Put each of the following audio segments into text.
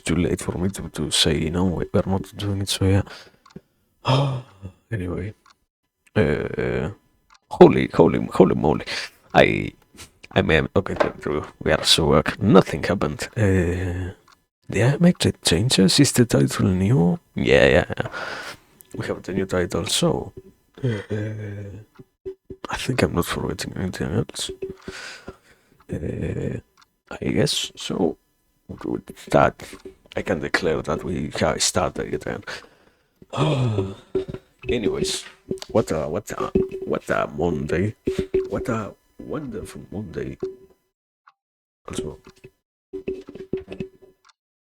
too late for me to say no, we're not doing it. So yeah. Anyway, uh, holy moly! I I mean, okay, true. We are so nothing happened. Yeah, make the changes. Is the title new? Yeah. We have the new title. So, I think I'm not forgetting anything else. I guess so. With that, I can declare that we have started again. Anyways, what a Monday! What a wonderful Monday! Also,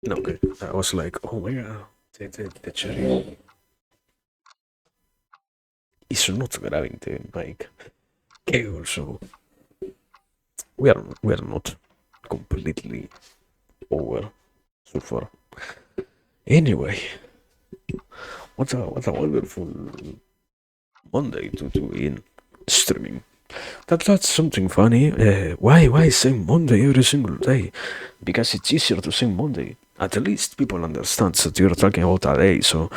no, okay. I was like, oh my god, the cherry is not grabbing the mic. Okay, also, we are not completely over so far. Anyway, what a wonderful Monday to do in streaming. That's something funny. Why say Monday every single day? Because it's easier to say Monday. At least people understand that you're talking about a day. So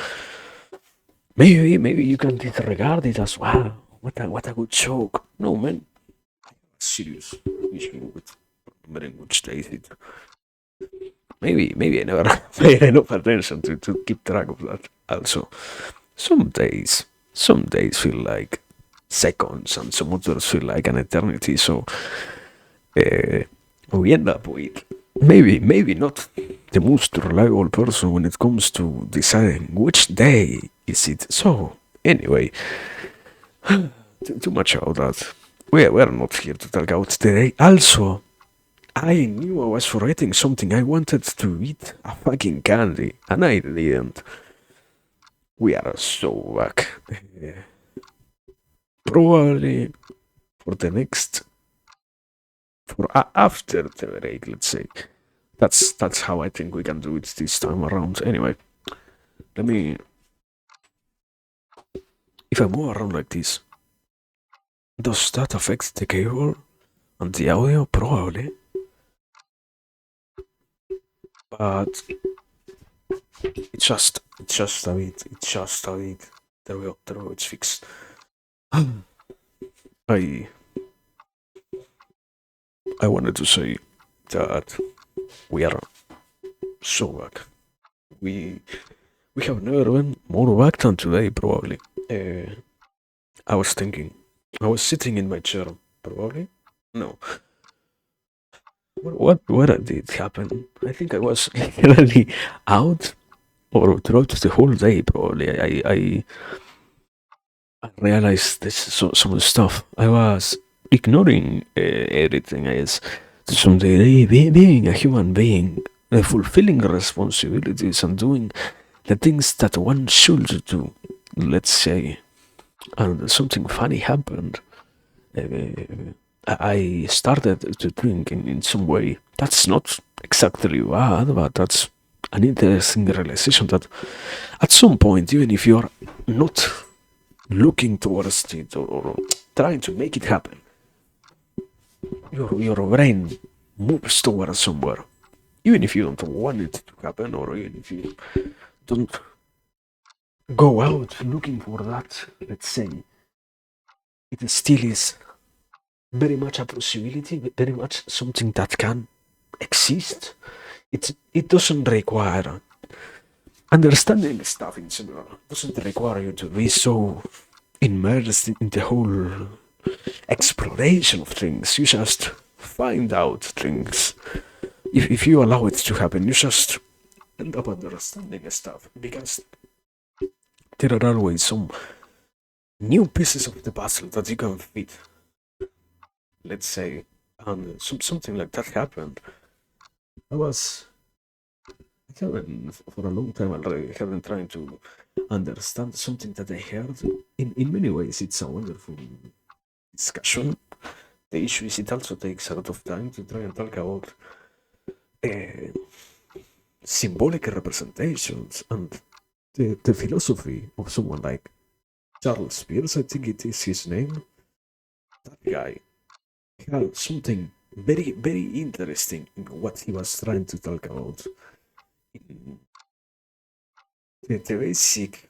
maybe you can disregard it as wow. What a good joke. No man, serious issue with remembering which day is it. Maybe I never paid enough attention to keep track of that. Also, some days feel like seconds, and some others feel like an eternity. So uh, we end up with maybe not the most reliable person when it comes to deciding which day is it. So anyway, too much about that. We're not here to talk about today. Also, I knew I was forgetting something. I wanted to eat a fucking candy, and I didn't. We are so back. Probably for the next, after the break, let's say. That's how I think we can do it this time around. Anyway, let me. If I move around like this, does that affect the cable and the audio? Probably, but it's just a bit. It's just a bit. There we go. It's fixed. I I wanted to say that we are so back. We we have never been more back than today, probably. Uh, I was thinking, I was sitting in my chair, probably. No, what did happen? I think I was literally out or throughout the whole day. Probably, I realized this some stuff. I was ignoring everything. I guess to some degree, being a human being, fulfilling responsibilities and doing the things that one should do. Let's say, and something funny happened. I started to drink in some way. That's not exactly bad, but that's an interesting realization that at some point, even if you're not looking towards it or trying to make it happen, your brain moves towards somewhere. Even if you don't want it to happen, or even if you don't go out looking for that, let's say, it still is very much a possibility, very much something that can exist. It doesn't require understanding stuff in general. Doesn't require you to be so immersed in the whole exploration of things. You just find out things. If you allow it to happen, you just end up understanding stuff because there are always some new pieces of the puzzle that you can fit. Let's say, and something like that happened. I was haven't for a long time already. I have been trying to understand something that I heard. In many ways, it's a wonderful discussion. The issue is it also takes a lot of time to try and talk about uh, symbolic representations and the philosophy of someone like Charles Peirce, I think it is his name. That guy had something very, very interesting in what he was trying to talk about the basic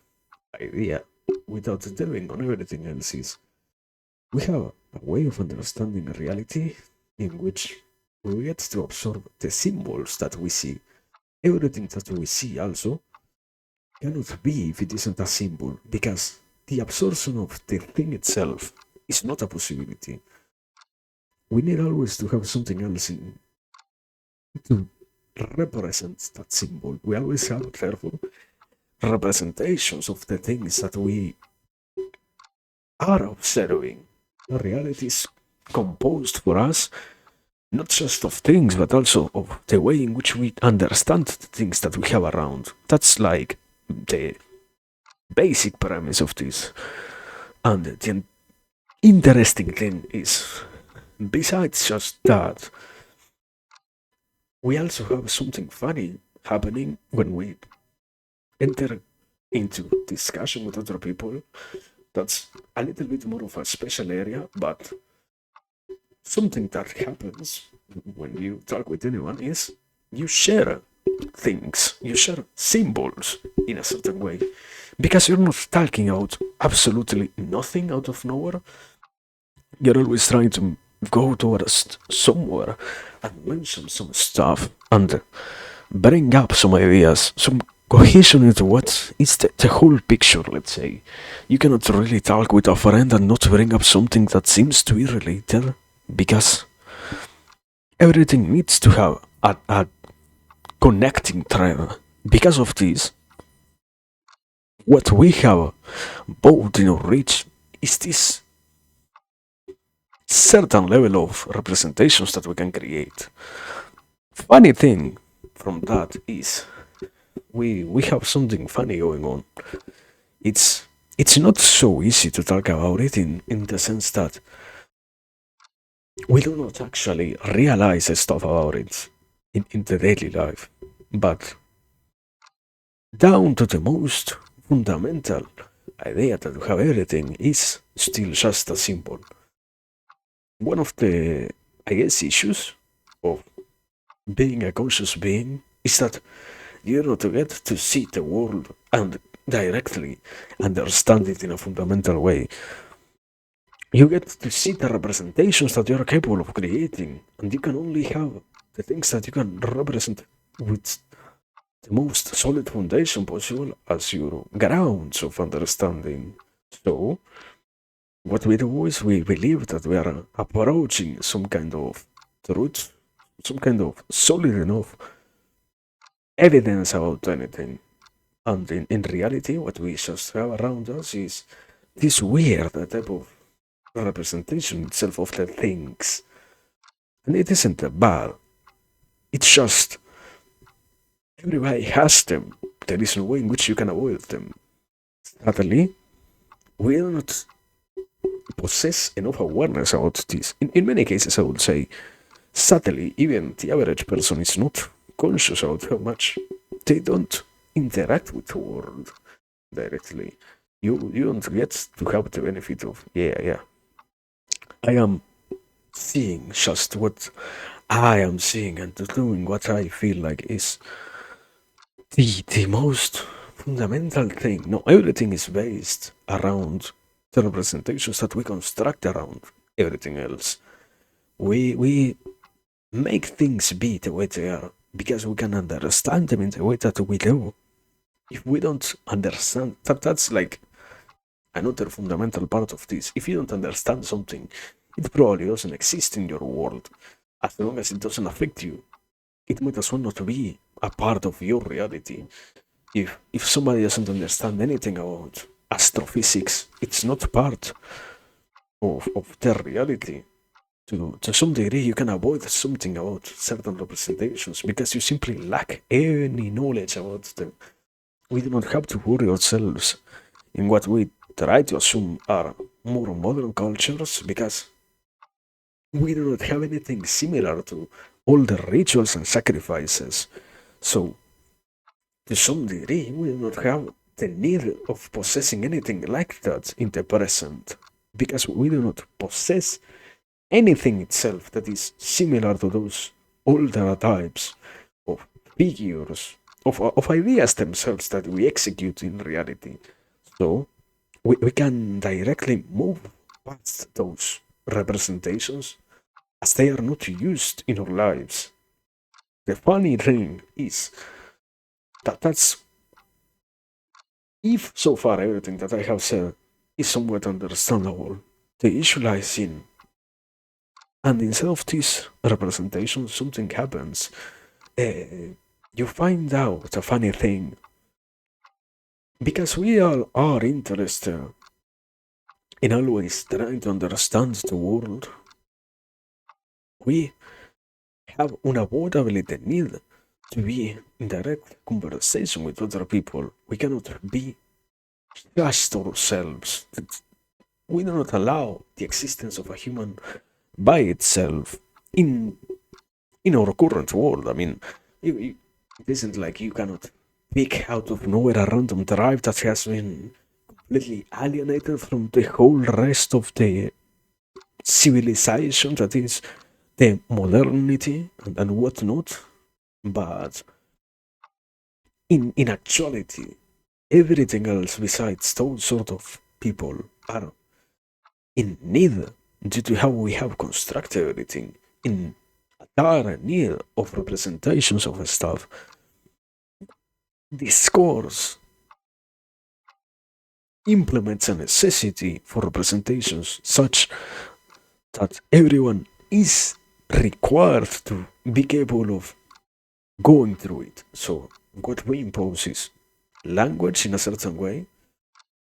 idea, without delving on everything else, is we have a way of understanding reality in which we get to absorb the symbols that we see. Everything that we see also cannot be if it isn't a symbol, because the absorption of the thing itself is not a possibility. We need always to have something else to represent that symbol. We always have, therefore, representations of the things that we are observing. The reality is composed for us not just of things, but also of the way in which we understand the things that we have around. That's like the basic premise of this. And the interesting thing is, besides just that, we also have something funny happening when we enter into discussion with other people. That's a little bit more of a special area, but something that happens when you talk with anyone is you share things, you share symbols in a certain way, because you're not talking out absolutely nothing out of nowhere. You're always trying to go towards somewhere and mention some stuff and bring up some ideas, some cohesion into what is the whole picture, let's say. You cannot really talk with a friend and not bring up something that seems to be related, because everything needs to have a connecting thread. Because of this, what we have both in our reach is this certain level of representations that we can create. Funny thing from that is we have something funny going on. It's not so easy to talk about it in the sense that we do not actually realize stuff about it in the daily life. But down to the most fundamental idea that we have everything is still just a symbol. One of the, I guess, issues of being a conscious being is that you don't get to see the world and directly understand it in a fundamental way. You get to see the representations that you're capable of creating, and you can only have the things that you can represent with the most solid foundation possible as your grounds of understanding. So, what we do is we believe that we are approaching some kind of truth, some kind of solid enough evidence about anything. And in reality, what we just have around us is this weird type of representation itself of the things. And it isn't bad, it's just everybody has them. There is no way in which you can avoid them. Sadly, we do not possess enough awareness about this. In many cases, I would say, sadly, even the average person is not conscious about how much they don't interact with the world directly. You don't get to have the benefit of, yeah, I am seeing just what I am seeing and doing what I feel like is the most fundamental thing. No, everything is based around the representations that we construct around everything else. We make things be the way they are because we can understand them in the way that we do. If we don't understand that, that's like another fundamental part of this. If you don't understand something, it probably doesn't exist in your world. As long as it doesn't affect you, it might as well not be a part of your reality. If somebody doesn't understand anything about astrophysics, it's not part of their reality. To some degree, you can avoid something about certain representations because you simply lack any knowledge about them. We do not have to worry ourselves in what we try to assume are more modern cultures because we do not have anything similar to all the rituals and sacrifices. So, to some degree, we do not have the need of possessing anything like that in the present because we do not possess anything itself that is similar to those older types of figures of ideas themselves that we execute in reality. So we can directly move past those representations as they are not used in our lives. The funny thing is that that's if so far everything that I have said is somewhat understandable, the issue lies in, and instead of this representation, something happens. You find out a funny thing because we all are interested in always trying to understand the world. We have unavoidably the need to be in direct conversation with other people. We cannot be just ourselves. We do not allow the existence of a human by itself in our current world. I mean, it isn't like you cannot pick out of nowhere a random tribe that has been completely alienated from the whole rest of the civilization that is the modernity and whatnot. But in actuality, everything else besides those sort of people are in need due to how we have constructed everything in a dire need of representations of stuff. Discourse implements a necessity for representations such that everyone is required to be capable of going through it. So, what we impose is language in a certain way,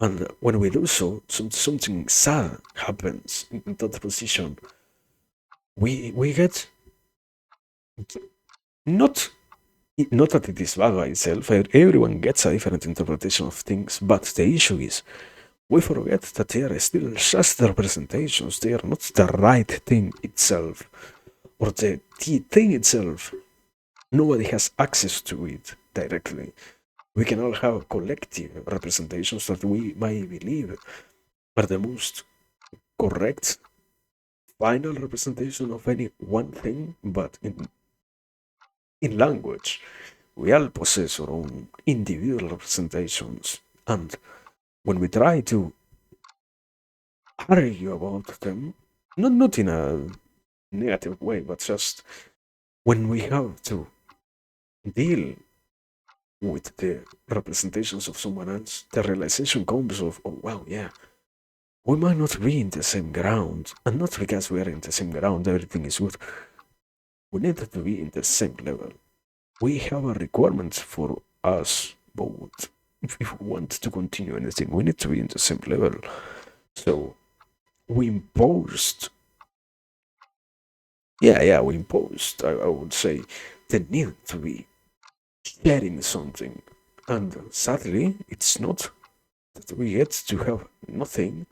and when we do so, something sad happens in that position. We get not not that it is bad by itself. Everyone gets a different interpretation of things, but the issue is we forget that they are still just representations. They are not the right thing itself, or the thing itself. Nobody has access to it directly. We can all have collective representations that we might believe are the most correct final representation of any one thing, but in language, we all possess our own individual representations, and when we try to argue about them, not in a negative way, but just when we have to deal with the representations of someone else, the realization comes of, oh wow, yeah, we might not be in the same ground, and not because we are in the same ground, everything is good. We need to be in the same level. We have a requirement for us both. If we want to continue anything, we need to be in the same level. So we imposed, we imposed, I would say, the need to be sharing something. And sadly, it's not that we get to have nothing,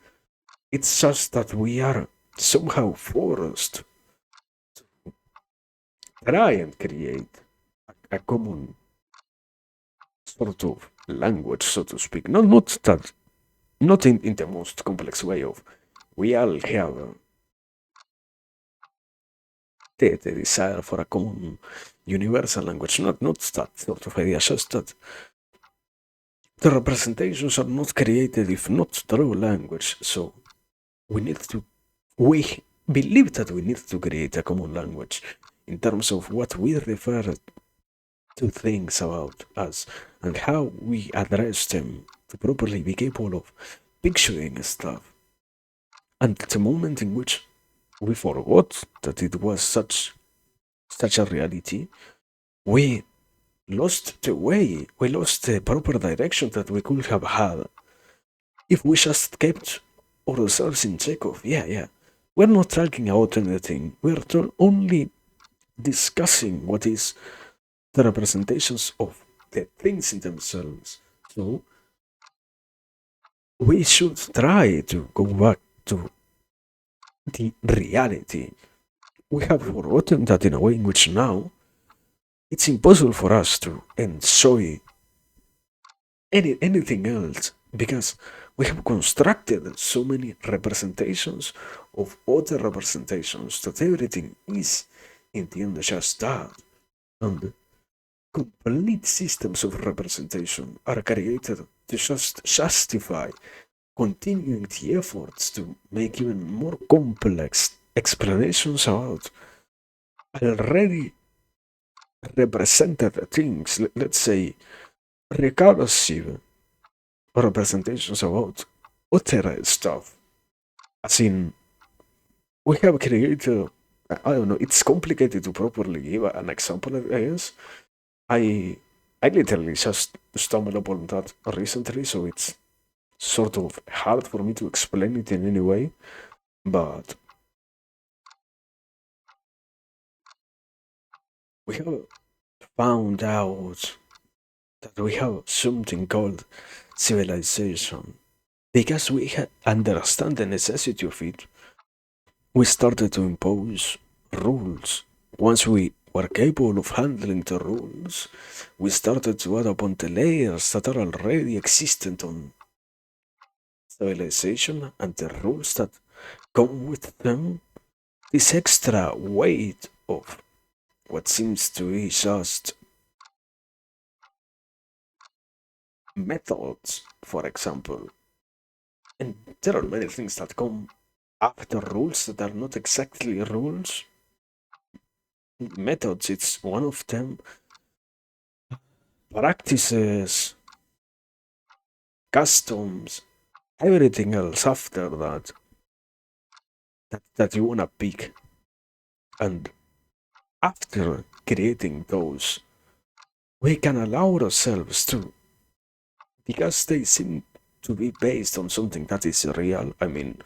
it's just that we are somehow forced to try and create a common sort of language, so to speak. Not that, not in the most complex way of we all have the desire for a common universal language. Not that sort of idea, just that the representations are not created if not through language. So we need to, we believe that we need to create a common language in terms of what we refer to things about us and how we address them to properly be capable of picturing stuff. And the moment in which we forgot that it was such a reality, we lost the way, we lost the proper direction that we could have had if we just kept ourselves in check of, we're not talking about anything, we're only discussing what is the representations of the things in themselves. So we should try to go back to the reality. We have forgotten that in a way in which now it's impossible for us to enjoy anything else because we have constructed so many representations of other representations that everything is in the end just that. And complete systems of representation are created to just justify continuing the efforts to make even more complex explanations about already represented things. Let's say recursive representations about other stuff. As in, we have created, I don't know, it's complicated to properly give an example, I guess. I I literally just stumbled upon that recently, so it's sort of hard for me to explain it in any way. But we have found out that we have something called civilization. Because we understand the necessity of it, we started to impose rules. Once we were capable of handling the rules, we started to add upon the layers that are already existent on civilization and the rules that come with them this extra weight of what seems to be just methods, for example. And there are many things that come after rules that are not exactly rules. Methods, it's one of them. Practices, customs, everything else after that you wanna pick. And after creating those, we can allow ourselves to, because they seem to be based on something that is real. I mean,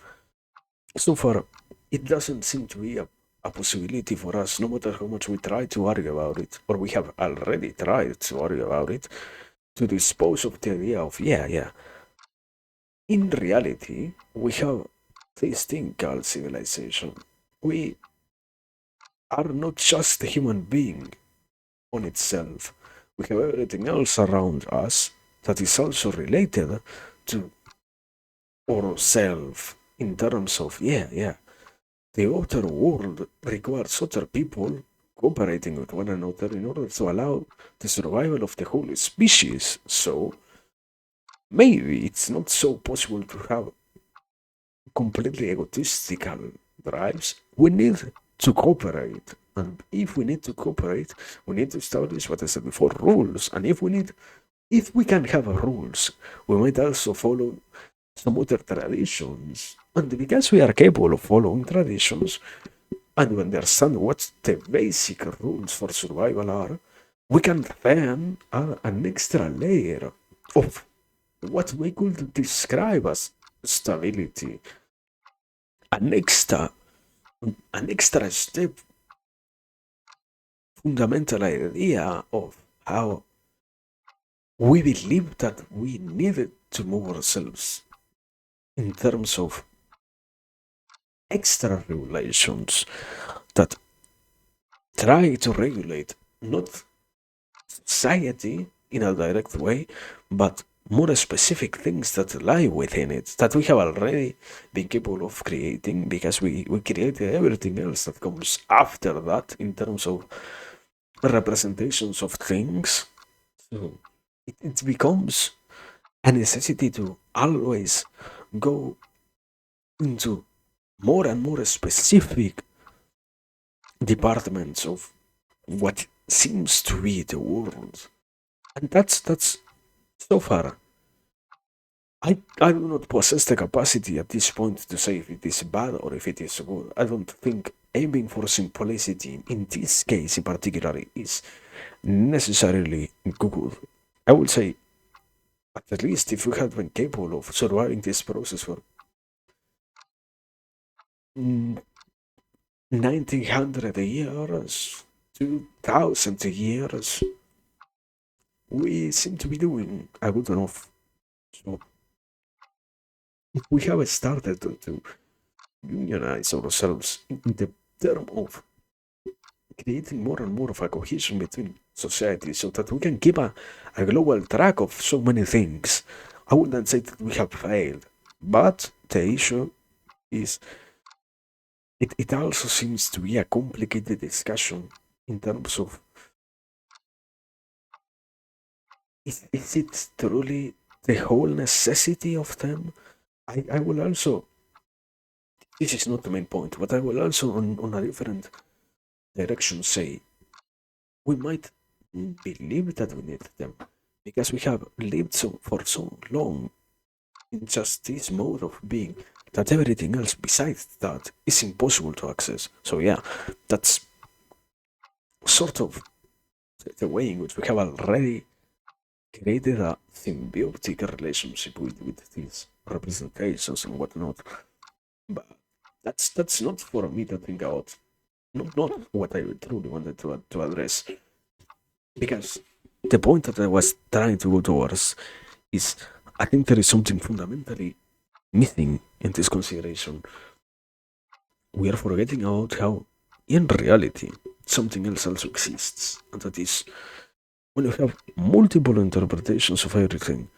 so far, it doesn't seem to be a possibility for us, no matter how much we try to argue about it, or we have already tried to argue about it, to dispose of the idea of, yeah, yeah. In reality, we have this thing called civilization. We are not just a human being on itself. We have everything else around us that is also related to ourself in terms of, yeah, yeah, the outer world requires other people cooperating with one another in order to allow the survival of the whole species. So maybe it's not so possible to have completely egotistical drives. We need to cooperate. And if we need to cooperate, we need to establish what I said before, rules. And if we can have rules, we might also follow some other traditions. And because we are capable of following traditions, and we understand what the basic rules for survival are, we can then add an extra layer of what we could describe as stability, an extra, an extra step, fundamental idea of how we believe that we needed to move ourselves in terms of extra regulations that try to regulate not society in a direct way, but more specific things that lie within it that we have already been capable of creating because we created everything else that comes after that in terms of representations of things. So it becomes a necessity to always go into more and more specific departments of what seems to be the world. And that's so far. I do not possess the capacity at this point to say if it is bad or if it is good. I don't think aiming for simplicity in this case in particular is necessarily good. I would say, at least if we had been capable of surviving this process for 1900 years, 2000 years, we seem to be doing a good enough. So we have started to unionize ourselves in the term of creating more and more of a cohesion between societies so that we can keep a global track of so many things. I wouldn't say that we have failed, but the issue is it also seems to be a complicated discussion in terms of is it truly the whole necessity of them? I will also, this is not the main point, but I will also, on a different direction, say we might believe that we need them because we have lived for so long in just this mode of being that everything else besides that is impossible to access. So, yeah, that's sort of the way in which we have already created a symbiotic relationship with these representations and whatnot. But that's not for me to think about. Not what I truly wanted to address. Because the point that I was trying to go towards is I think there is something fundamentally missing in this consideration. We are forgetting about how, in reality, something else also exists, and that is when you have multiple interpretations of everything,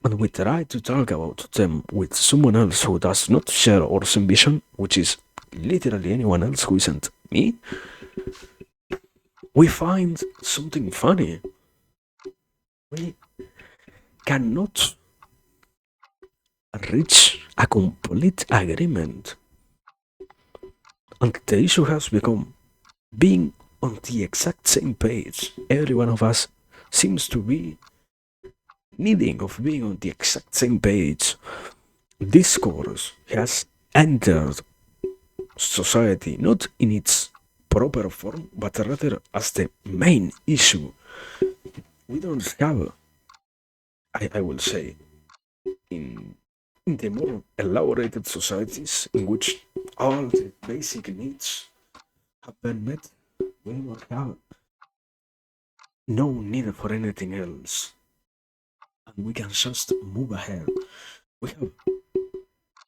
and we try to talk about them with someone else who does not share our same vision, which is literally anyone else who isn't me, we find something funny. We cannot reach a complete agreement. And the issue has become being on the exact same page. Every one of us seems to be needing of being on the exact same page. Discourse has entered society not in its proper form, but rather as the main issue. We don't have, I will say, in the more elaborated societies in which all the basic needs have been met, we don't have no need for anything else. And we can just move ahead. We have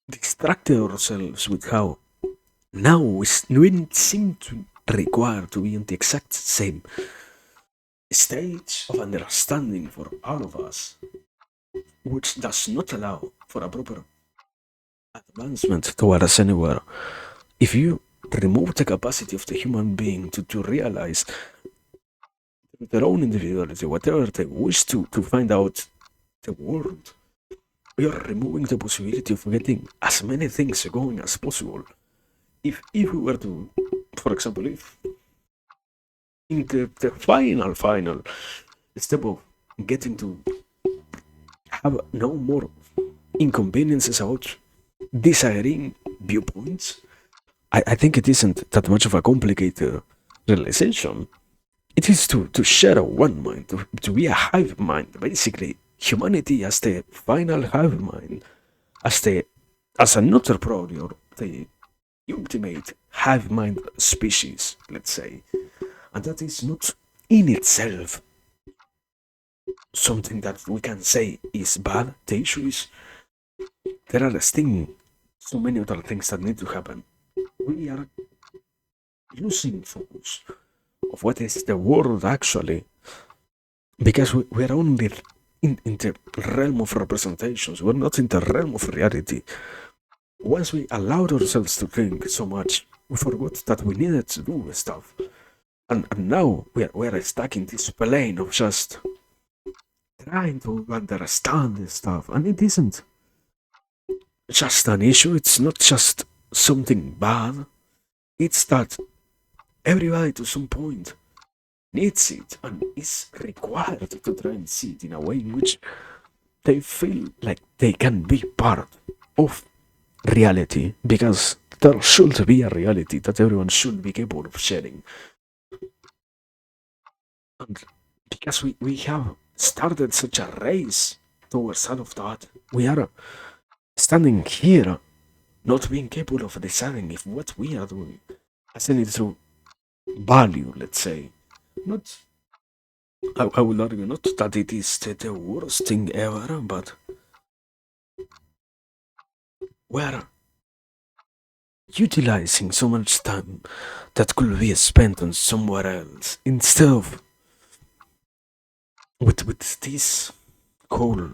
distracted ourselves with how now we seem to require to be on the exact same stage of understanding for all of us, which does not allow for a proper advancement towards anywhere. If you remove the capacity of the human being to realize their own individuality, whatever they wish to find out the world, you're removing the possibility of getting as many things going as possible. If we were to, for example, if in the final step of getting to have no more inconveniences about disagreeing viewpoints, I think it isn't that much of a complicated realization. It is to share a one mind, to be a hive mind, basically. Humanity as the final hive mind, as the as another probably, or the ultimate hive mind species, let's say. And that is not in itself something that we can say is bad. The issue is there are still so many other things that need to happen. We are losing focus of what is the world actually, because we are only in the realm of representations. We're not in the realm of reality. Once we allowed ourselves to think so much, we forgot that we needed to do stuff. And now we are stuck in this plane of just trying to understand this stuff. And it isn't just an issue, it's not just something bad. It's that everybody to some point needs it and is required to try and see it in a way in which they feel like they can be part of reality, because there should be a reality that everyone should be capable of sharing. And because we have started such a race towards all of that, we are standing here not being capable of deciding if what we are doing has any true value, let's say. Not, I will argue not that it is the worst thing ever, but we're utilizing so much time that could be spent on somewhere else instead of with this whole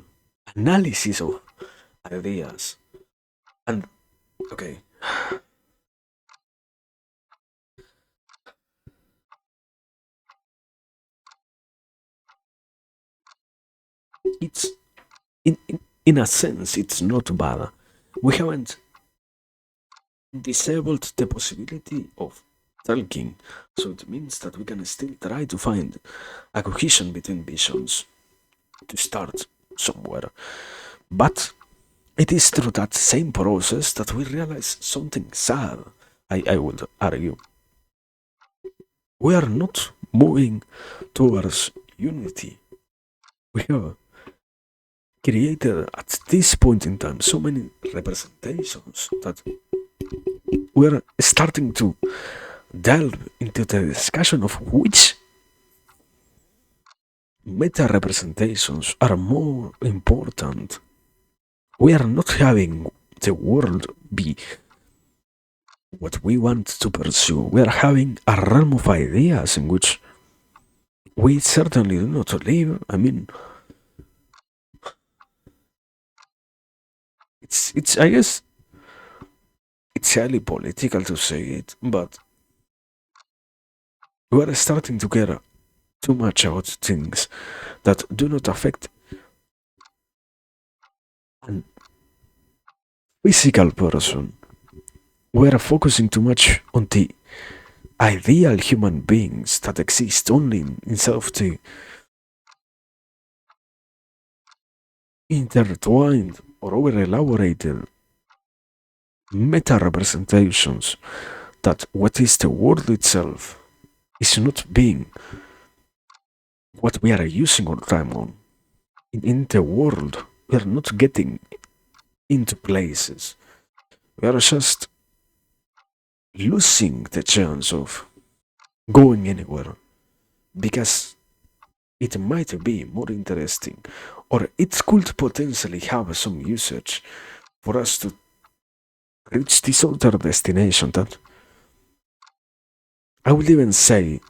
analysis of ideas. And okay, It's in a sense, it's not bad. We haven't disabled the possibility of talking, so it means that we can still try to find a cohesion between visions to start somewhere. But it is through that same process that we realize something sad, I would argue. We are not moving towards unity. We have created at this point in time so many representations that we're starting to delve into the discussion of which meta representations are more important. We are not having the world be what we want to pursue. We are having a realm of ideas in which we certainly do not live. I mean, it's I guess it's highly political to say it, but we are starting to care too much about things that do not affect a physical person. We are focusing too much on the ideal human beings that exist only instead of the intertwined or over elaborated meta representations that what is the world itself is not being what we are using our time on. In the world, we are not getting into places. We are just losing the chance of going anywhere because it might be more interesting or it could potentially have some usage for us to reach this other destination that I would even say,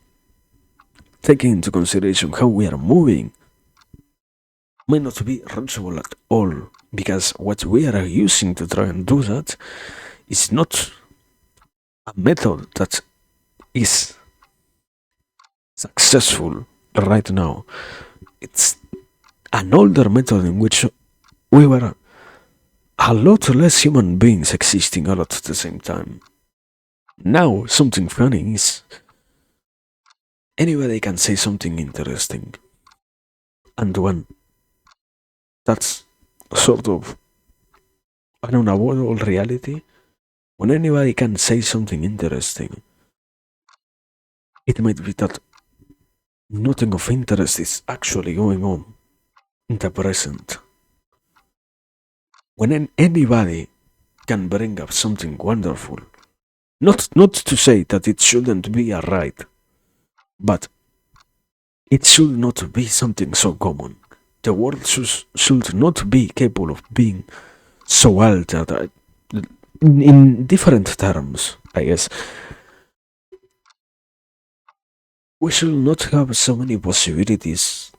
taking into consideration how we are moving, may not be reachable at all because what we are using to try and do that is not a method that is successful right now. It's an older method in which we were a lot less human beings existing all at the same time. Now, something funny is anybody can say something interesting. And when that's sort of an unavoidable reality, when anybody can say something interesting, it might be that nothing of interest is actually going on in the present. When anybody can bring up something wonderful, not to say that it shouldn't be a right, but it should not be something so common. The world should not be capable of being so altered in different terms, I guess. We should not have so many possibilities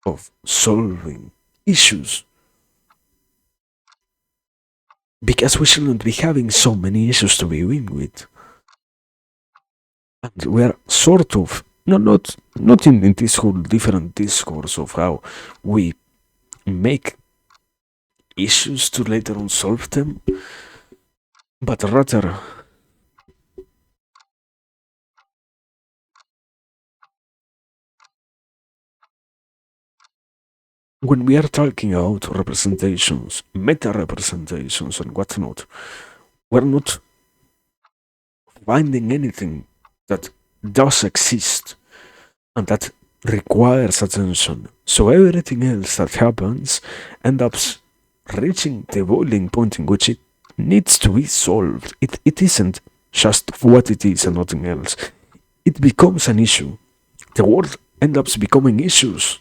of solving issues because we shouldn't be having so many issues to begin with. And we are sort of not in this whole different discourse of how we make issues to later on solve them, but rather when we are talking about representations, meta representations, and whatnot, we're not finding anything that does exist and that requires attention. So everything else that happens ends up reaching the boiling point in which it needs to be solved. It isn't just what it is and nothing else. It becomes an issue. The world ends up becoming issues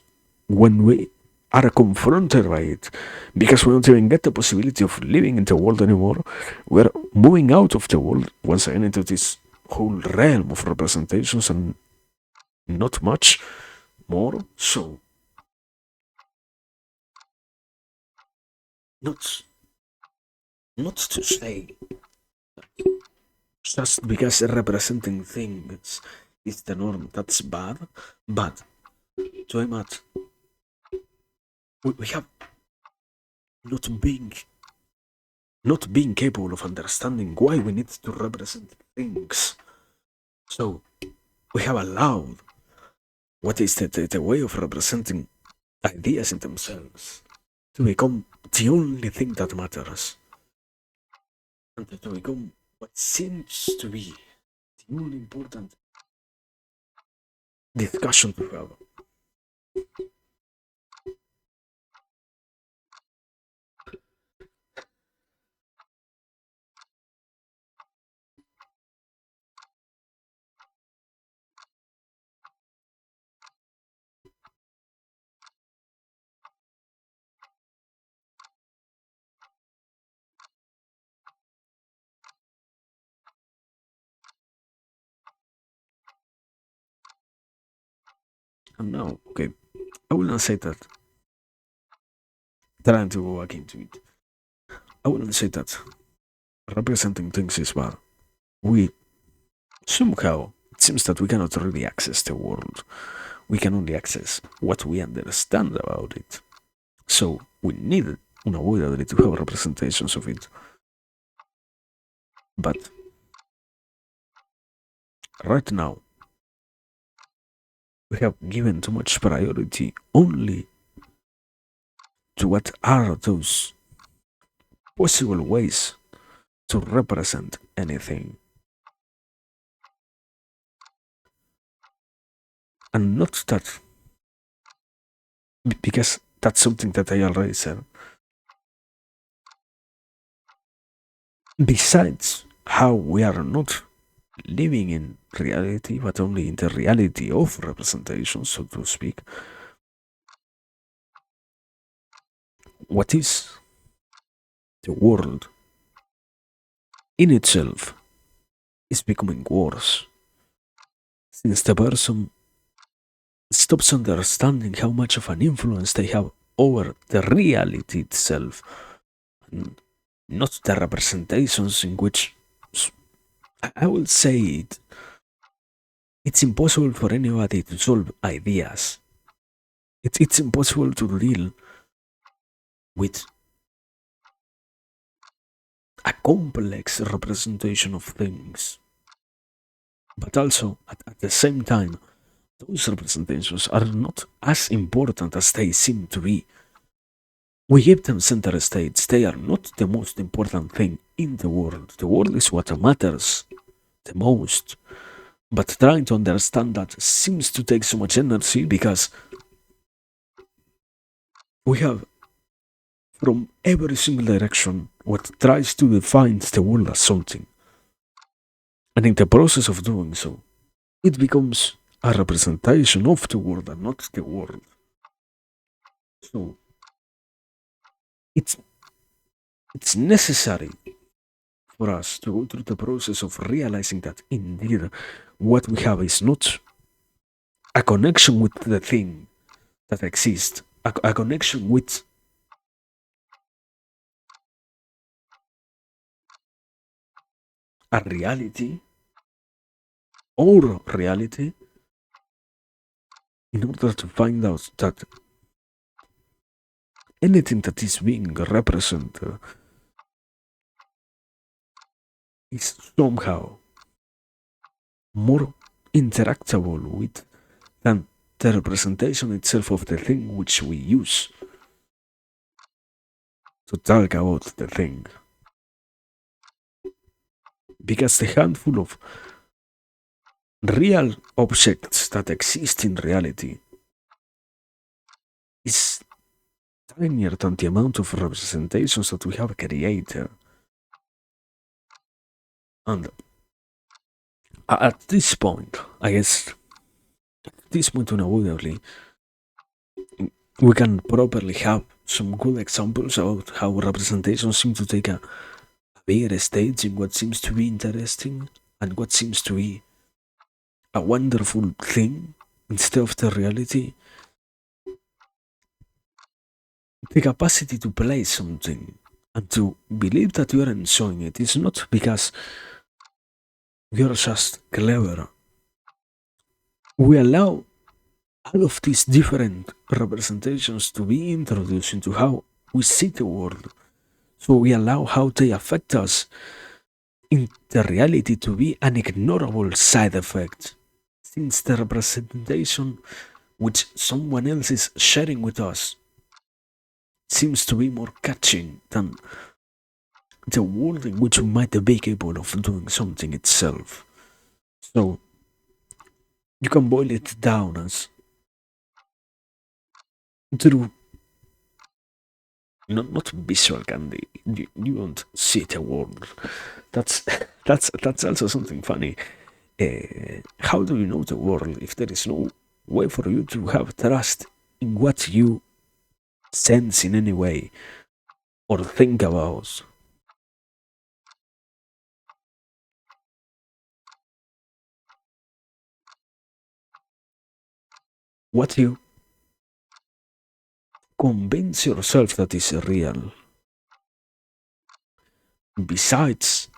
when we are confronted by it because we don't even get the possibility of living in the world anymore. We're moving out of the world once again into this whole realm of representations and not much more. So, not not to say just because representing things is the norm, that's bad, but to aim at we have not being not being capable of understanding why we need to represent things. So we have allowed what is the way of representing ideas in themselves to become the only thing that matters, and to become what seems to be the only important discussion to have. And now, okay, I will not say that trying to go back into it. I wouldn't say that representing things is bad. We somehow it seems that we cannot really access the world. We can only access what we understand about it. So we need unavoidably to have representations of it. But right now, we have given too much priority only to what are those possible ways to represent anything, and not that because that's something that I already said. Besides how we are not living in reality, but only in the reality of representation, so to speak, what is the world in itself is becoming worse since the person stops understanding how much of an influence they have over the reality itself, and not the representations in which I will say it's impossible for anybody to solve ideas. It's impossible to deal with a complex representation of things. But also, at the same time, those representations are not as important as they seem to be. We give them center stage. They are not the most important thing in the world. The world is what matters the most. But trying to understand that seems to take so much energy because we have, from every single direction, what tries to define the world as something. And in the process of doing so, it becomes a representation of the world and not the world. So it's it's necessary for us to go through the process of realizing that indeed what we have is not a connection with the thing that exists, a connection with a reality or reality, in order to find out that anything that is being represented is somehow more interactable with than the representation itself of the thing which we use to talk about the thing. Because the handful of real objects that exist in reality is tinier than the amount of representations that we have created. And at this point, I guess, at this point unavoidably, we can properly have some good examples about how representations seem to take a bigger stage in what seems to be interesting and what seems to be a wonderful thing instead of the reality. The capacity to play something and to believe that you are enjoying it is not because you're just clever. We allow all of these different representations to be introduced into how we see the world. So we allow how they affect us in the reality to be an ignorable side effect, since the representation which someone else is sharing with us seems to be more catching than the world in which we might be capable of doing something itself. So you can boil it down as through not visual candy. You don't see the world. That's that's also something funny. How do you know the world if there is no way for you to have trust in what you sense in any way or think about? What you convince yourself that is real, besides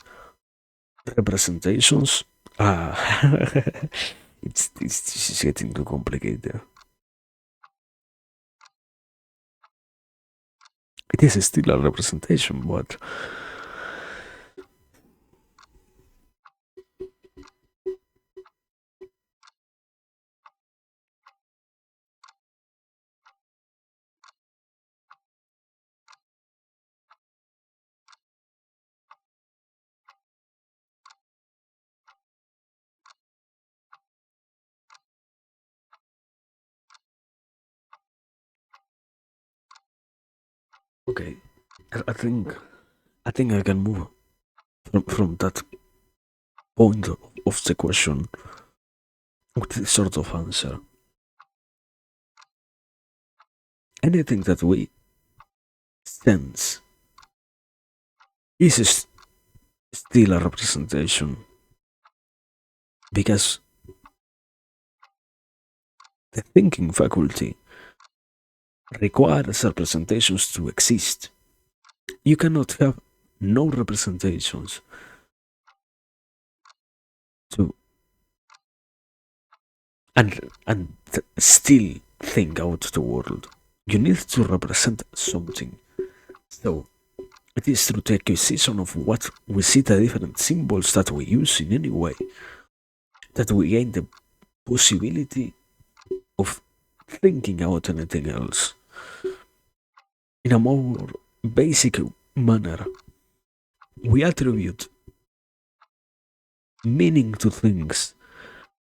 representations. Ah, this is getting too complicated. It is still a representation, but okay. I think I can move from that point of the question with this sort of answer. Anything that we sense is still a representation because the thinking faculty requires representations to exist. You cannot have no representations to and still think out the world. You need to represent something. So it is through the acquisition of what we see the different symbols that we use in any way that we gain the possibility of thinking about anything else in a more basic manner. We attribute meaning to things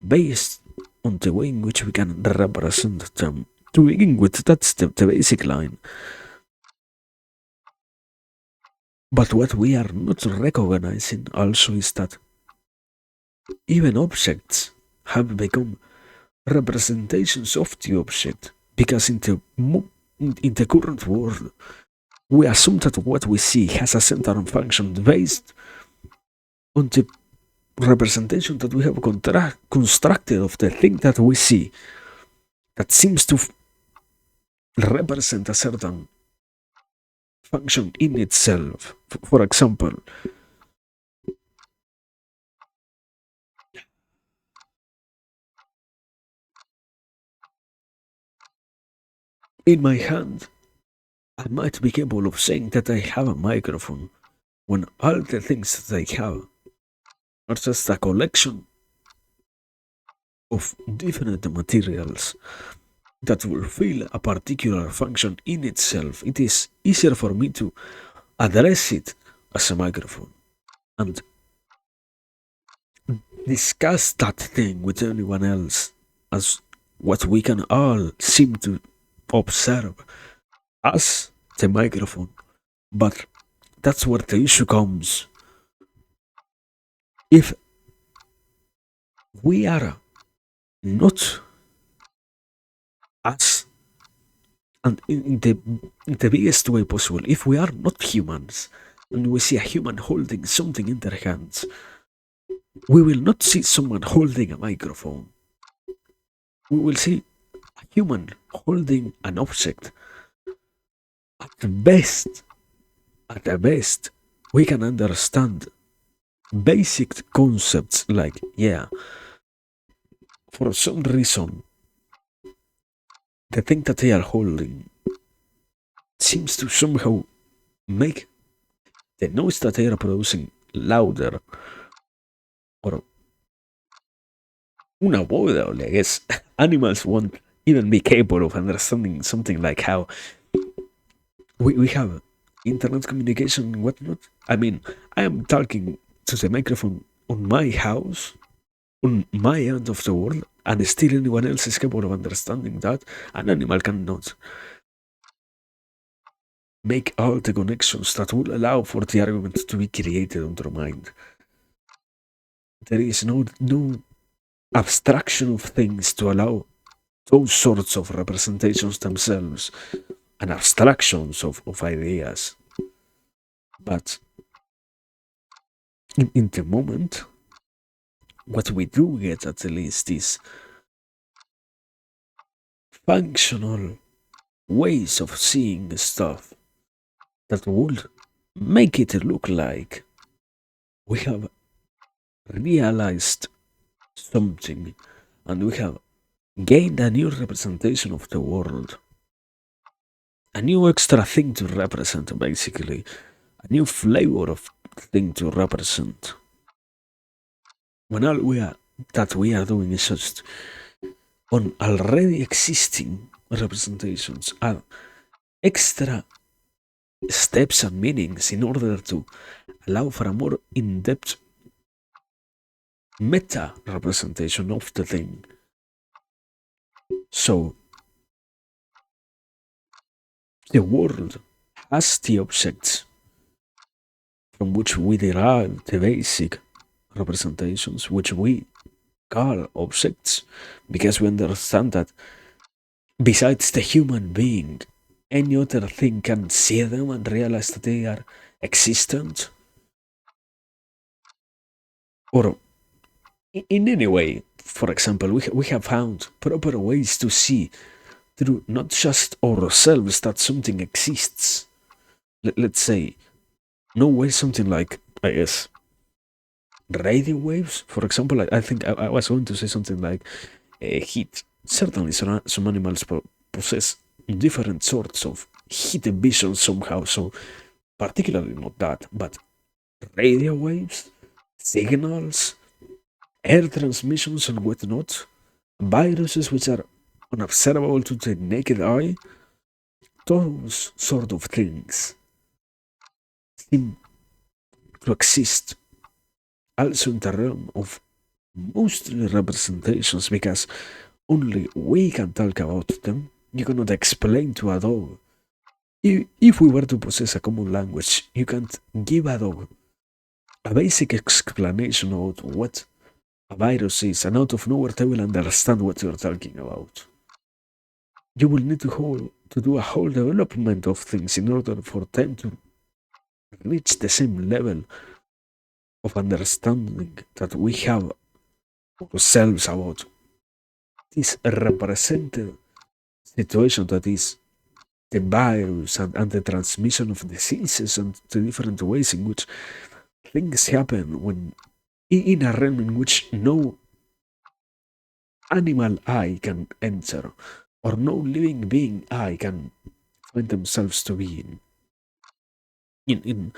based on the way in which we can represent them. To begin with, that's the basic line. But what we are not recognizing also is that even objects have become representations of the object because in the current world we assume that what we see has a central function based on the representation that we have constructed of the thing that we see that seems to represent a certain function in itself. For example, in my hand, I might be capable of saying that I have a microphone when all the things that I have are just a collection of different materials that will fill a particular function in itself. It is easier for me to address it as a microphone and discuss that thing with anyone else as what we can all seem to observe as the microphone. But that's where the issue comes. If we are not us, and in the biggest way possible, if we are not humans and we see a human holding something in their hands, we will not see someone holding a microphone. We will see a human holding an object. At the best, at the best, we can understand basic concepts like, yeah, for some reason, the thing that they are holding seems to somehow make the noise that they are producing louder or unavoidable, I guess. Animals won't even be capable of understanding something like how we have internet communication and whatnot. I mean, I am talking to the microphone on my house, on my end of the world, and still anyone else is capable of understanding that. An animal cannot make all the connections that will allow for the argument to be created on their mind. There is no abstraction of things to allow those sorts of representations themselves and abstractions of ideas. But in the moment, what we do get at least is functional ways of seeing stuff that would make it look like we have realized something and we have gained a new representation of the world. A new extra thing to represent, basically. A new flavor of thing to represent. When all we are doing is just on already existing representations, add extra steps and meanings in order to allow for a more in-depth meta representation of the thing. So the world has the objects from which we derive the basic representations, which we call objects, because we understand that besides the human being, any other thing can see them and realize that they are existent. Or in any way, for example, we have found proper ways to see through not just ourselves that something exists. Let's say, no way something like, I guess, radio waves, for example. I think I was going to say something like heat. Certainly, some animals possess different sorts of heat vision somehow, so particularly not that, but radio waves, signals, air transmissions, and whatnot, viruses which are unobservable to the naked eye, those sort of things seem to exist also in the realm of mostly representations because only we can talk about them. You cannot explain to a dog. If we were to possess a common language, you can't give a dog a basic explanation about what a virus is, and out of nowhere they will understand what you're talking about. You will need to do a whole development of things in order for them to reach the same level of understanding that we have ourselves about this represented situation that is the virus and the transmission of diseases and the different ways in which things happen when in a realm in which no animal eye can enter or no living being eye can find themselves to be in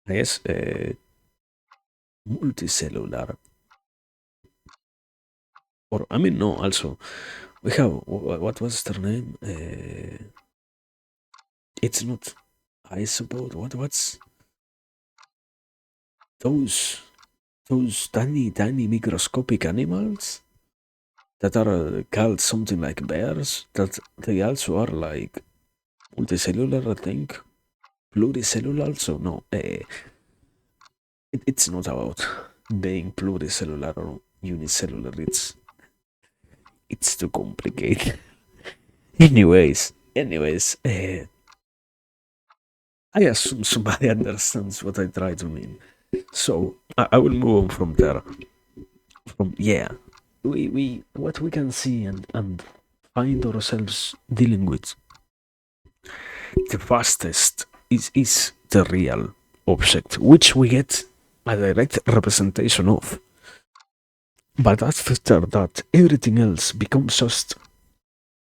I guess multicellular, or I mean no, also we have what was their name, it's not isopod, what's those tiny microscopic animals that are called something like bears, that they also are like multicellular, I think, pluricellular. So no, it's not about being pluricellular or unicellular. It's too complicated. anyways, I assume somebody understands what I try to mean. So I will move on from there. From yeah, we what we can see and find ourselves dealing with the fastest is the real object, which we get a direct representation of. But after that, everything else becomes just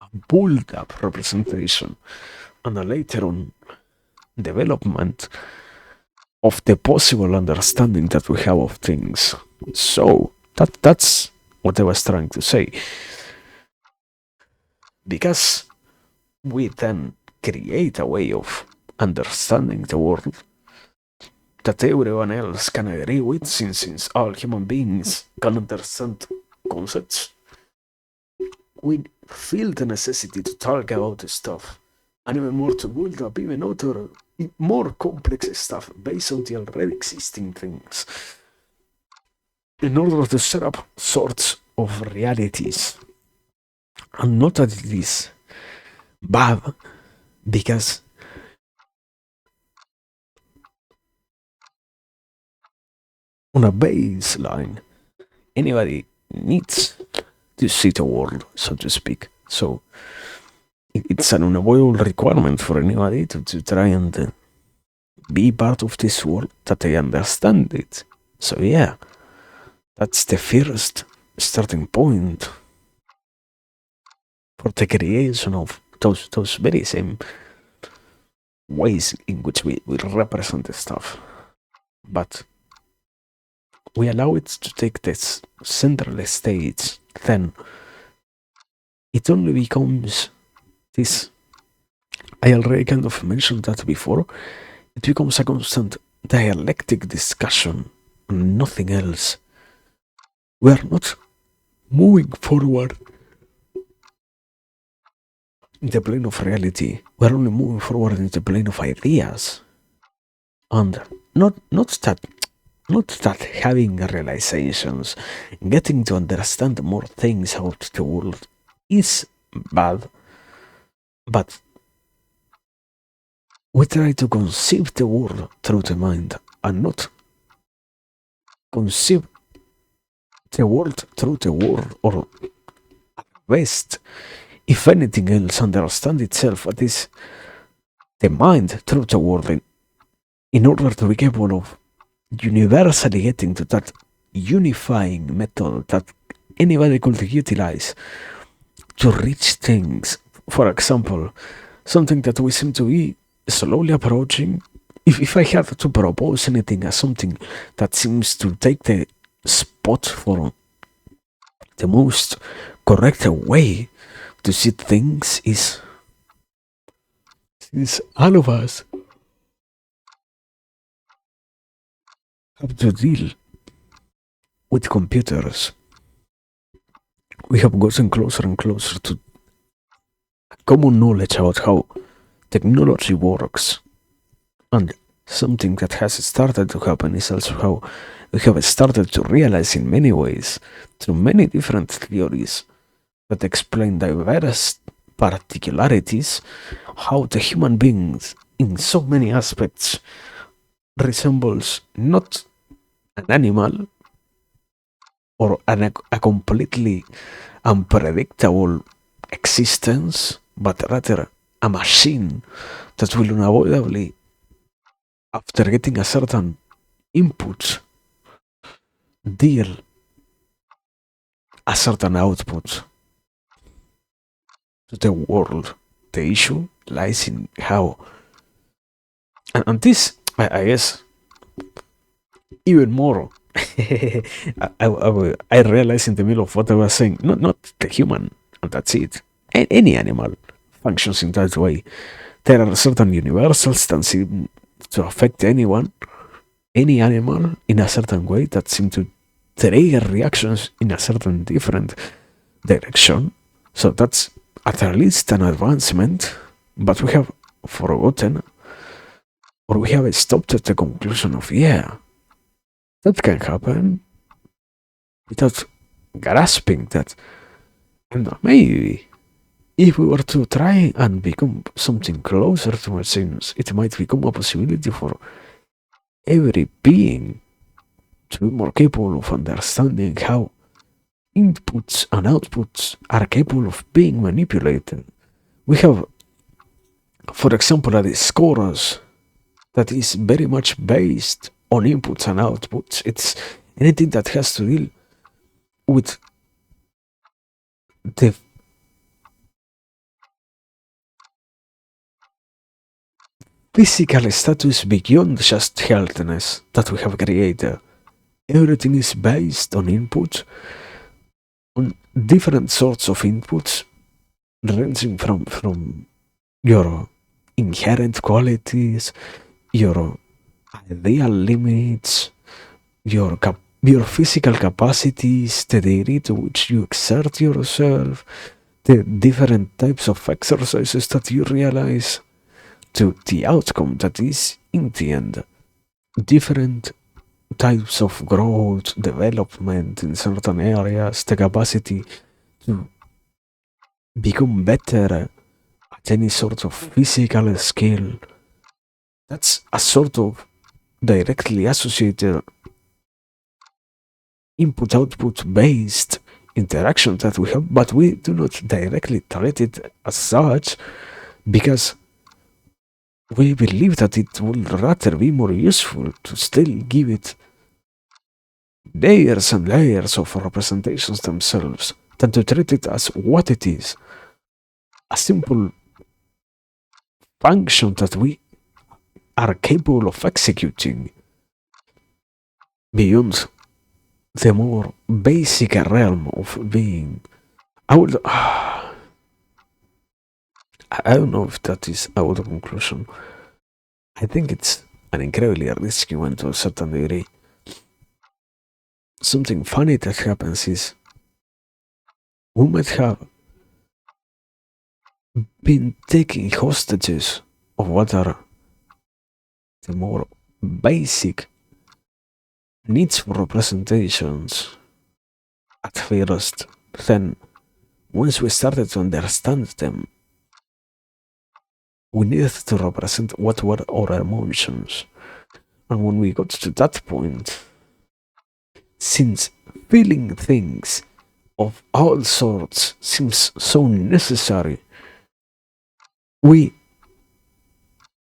a build up representation and a later on development of the possible understanding that we have of things. So that's what I was trying to say. Because we then create a way of understanding the world that everyone else can agree with, since all human beings can understand concepts, we feel the necessity to talk about this stuff, and even more to build up even other more complex stuff based on the already existing things in order to set up sorts of realities. And not that it is bad, because on a baseline, anybody needs to see the world, so to speak. So it's an unavoidable requirement for anybody to try and be part of this world, that they understand it. So yeah, that's the first starting point for the creation of those very same ways in which we represent the stuff. But we allow it to take this central stage, then it only becomes this. I already kind of mentioned that before. It becomes a constant dialectic discussion and nothing else. We are not moving forward in the plane of reality. We are only moving forward in the plane of ideas. And not that having realizations, getting to understand more things about the world is bad, but we try to conceive the world through the mind and not conceive the world through the world, or at best, if anything else, understand itself, that is the mind through the world, in order to be capable of universally getting to that unifying method that anybody could utilize to reach things. For example, something that we seem to be slowly approaching. If I had to propose anything as something that seems to take the spot for the most correct way to see things, is since all of us have to deal with computers, we have gotten closer and closer to common knowledge about how technology works. And something that has started to happen is also how we have started to realize in many ways, through many different theories that explain diverse particularities, how the human beings in so many aspects resembles not an animal or a completely unpredictable existence, but rather a machine that will unavoidably, after getting a certain input, deal a certain output to the world. The issue lies in how, and this, I guess, even more. I realized in the middle of what I was saying, not the human, and that's it. Any animal functions in that way. There are certain universals that seem to affect anyone, any animal, in a certain way, that seem to trigger reactions in a certain different direction. So that's at least an advancement, but we have forgotten, or we have stopped at the conclusion of, yeah, that can happen, without grasping that. And maybe if we were to try and become something closer to machines, it might become a possibility for every being to be more capable of understanding how inputs and outputs are capable of being manipulated. We have, for example, a discourse that is very much based on inputs and outputs. It's anything that has to deal with the physical status beyond just healthiness that we have created. Everything is based on input, on different sorts of inputs, ranging from your inherent qualities, your ideal limits, your physical capacities, the degree to which you exert yourself, the different types of exercises that you realize, to the outcome that is, in the end, different types of growth, development in certain areas, the capacity to become better at any sort of physical skill. That's a sort of directly associated input output based interaction that we have, but we do not directly treat it as such because we believe that it would rather be more useful to still give it layers and layers of representations themselves than to treat it as what it is, a simple function that we are capable of executing beyond the more basic realm of being. I would. I don't know if that is our conclusion. I think it's an incredibly risky one to a certain degree. Something funny that happens is we might have been taking hostages of what are the more basic needs for representations at first. Then, once we started to understand them, we needed to represent what were our emotions. And when we got to that point, since feeling things of all sorts seems so necessary, we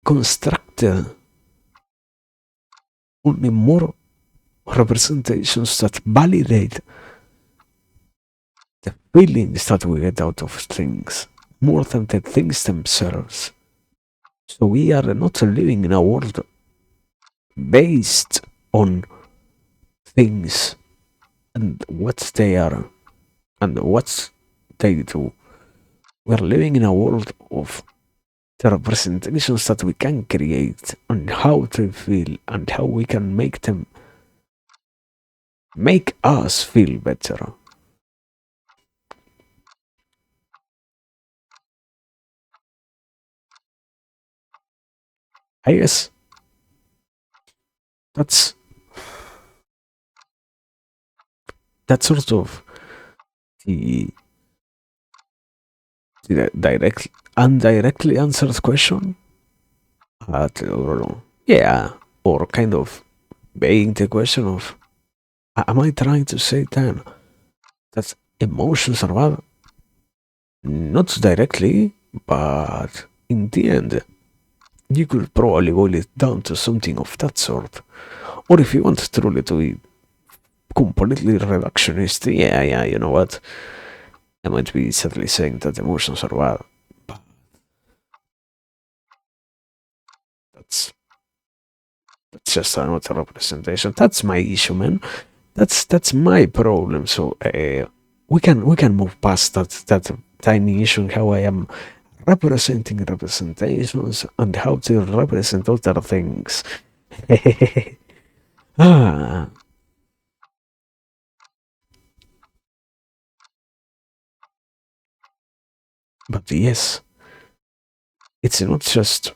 constructed only more representations that validate the feelings that we get out of things more than the things themselves. So we are not living in a world based on things and what they are and what they do. We are living in a world of the representations that we can create and how they feel and how we can make them make us feel better. I guess that's sort of the, the direct indirectly answered question. Or, yeah, or kind of being the question of am I trying to say then that emotions are bad? Not directly, but in the end, you could probably boil it down to something of that sort. Or if you want truly to be completely reductionist, yeah, you know what? I might be sadly saying that emotions are bad. But that's just another representation. That's my issue, man. That's my problem. So we can move past that tiny issue and how I am representing representations and how to represent other things. ah, but yes, it's not just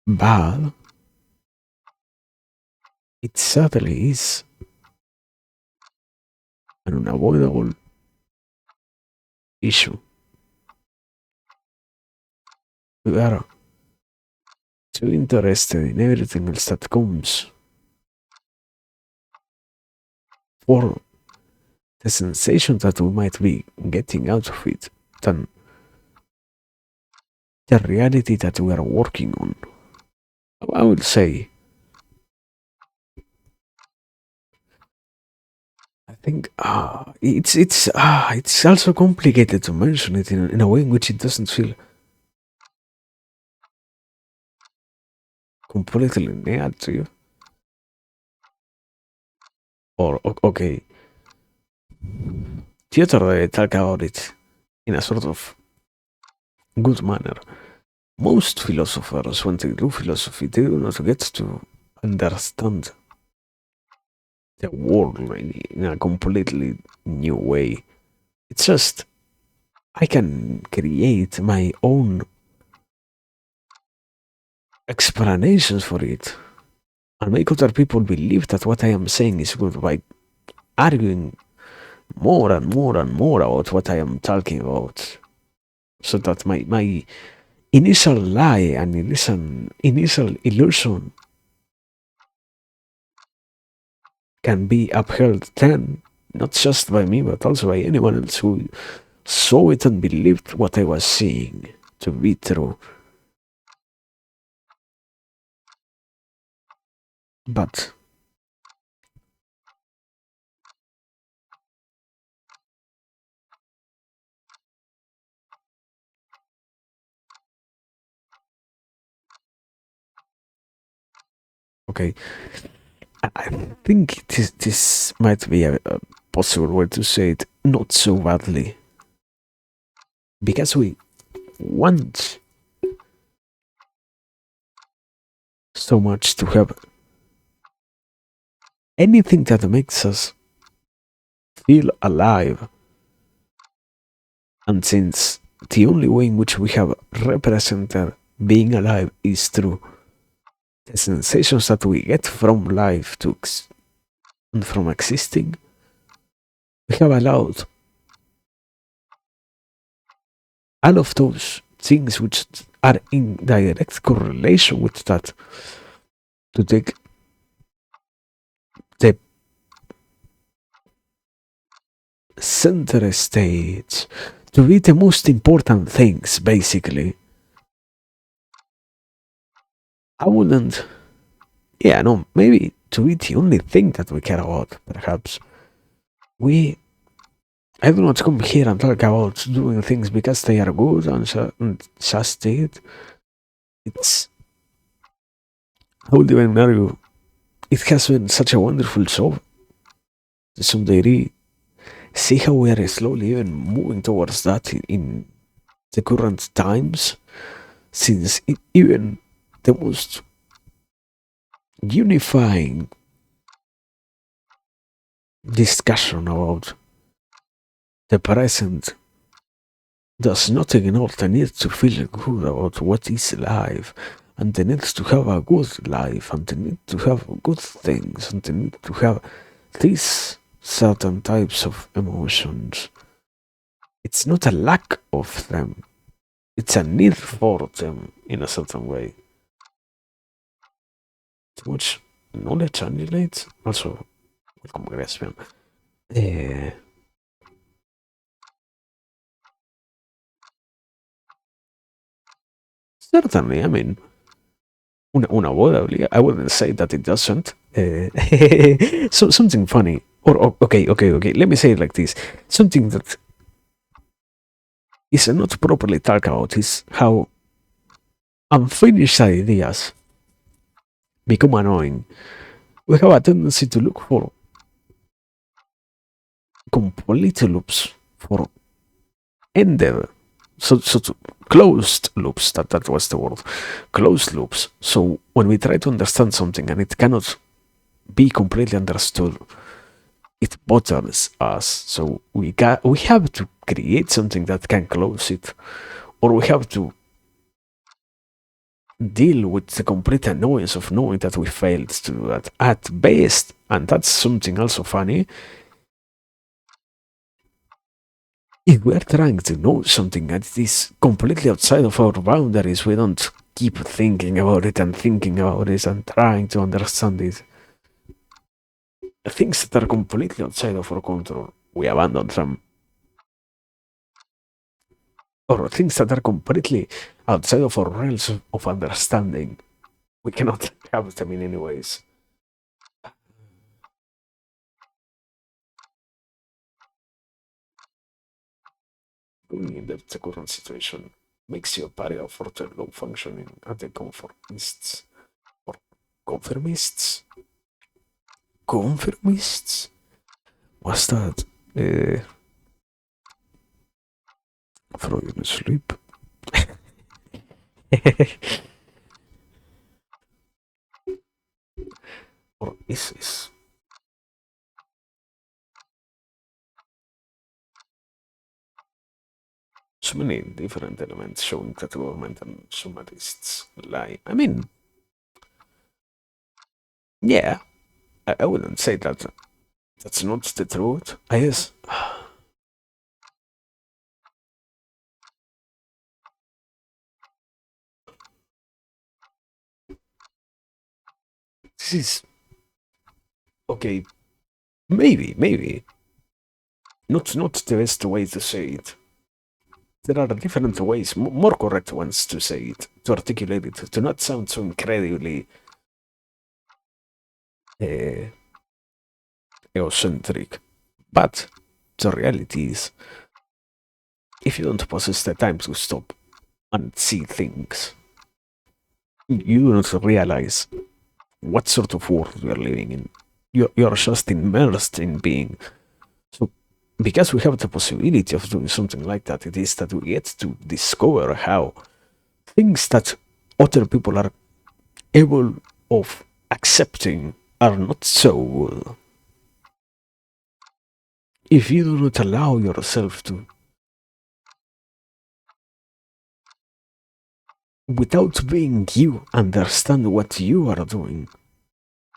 bad, it certainly is an unavoidable issue. We are too interested in everything else that comes for the sensation that we might be getting out of it than the reality that we are working on. I would say think it's also complicated to mention it in a way in which it doesn't feel completely negative. Or okay, the other day talk about it in a sort of good manner. Most philosophers, when they do philosophy, they do not get to understand the world in a completely new way. It's just I can create my own explanations for it and make other people believe that what I am saying is good by arguing more and more and more about what I am talking about. So that my initial lie and initial illusion can be upheld then, not just by me, but also by anyone else who saw it and believed what I was saying to be true. But okay, I think this might be a possible way to say it not so badly. Because we want so much to have anything that makes us feel alive. And since the only way in which we have represented being alive is through the sensations that we get from life and from existing, we have allowed all of those things which are in direct correlation with that to take the center stage, to be the most important things, basically. I wouldn't, yeah, no, maybe to be the only thing that we care about, perhaps. We, I do not come here and talk about doing things because they are good and just it. It's, I would even argue, it has been such a wonderful show to some degree. See how we are slowly even moving towards that in the current times, since even the most unifying discussion about the present does not ignore the need to feel good about what is life, and the need to have a good life, and the need to have good things, and the need to have these certain types of emotions. It's not a lack of them, it's a need for them in a certain way. Too much knowledge annihilate. Also, welcome, Gracian. Eh, Certainly, I mean, una boda obliga. I wouldn't say that it doesn't. So something funny, or okay. Let me say it like this: something that is not properly talked about is how unfinished ideas become annoying. We have a tendency to look for complete loops, for ended, so to closed loops. That was the word, closed loops. So when we try to understand something and it cannot be completely understood, it bothers us. So we have to create something that can close it, or we have to deal with the complete annoyance of knowing that we failed to do that at best. And that's something also funny. If we are trying to know something that is completely outside of our boundaries, we don't keep thinking about it and thinking about it and trying to understand it. Things that are completely outside of our control, we abandon them. Or things that are completely outside of our realms of understanding, we cannot have them in any ways. Going in the current situation makes you a pariah for the low functioning anti-conformists or conformists. Conformists? What's that? Freudian sleep. Or is so many different elements showing that government and sumarists lie. I mean, yeah, I wouldn't say that that's not the truth. I guess this is okay. Maybe not the best way to say it. There are different ways, more correct ones to say it, to articulate it, to not sound so incredibly uh, egocentric. But the reality is, if you don't possess the time to stop and see things, you don't realize what sort of world we are living in. You're just immersed in being. So, because we have the possibility of doing something like that, it is that we get to discover how things that other people are able of accepting are not so good. If you do not allow yourself to, without being you, understand what you are doing,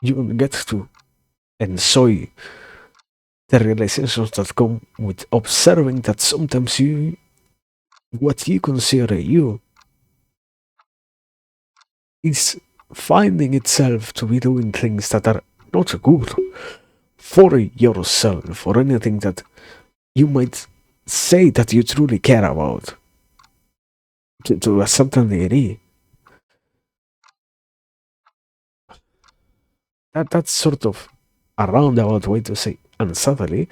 you will get to enjoy the realizations that come with observing that sometimes what you consider you, is finding itself to be doing things that are not good for yourself or anything that you might say that you truly care about to a certain degree. That's sort of a roundabout way to say, and suddenly,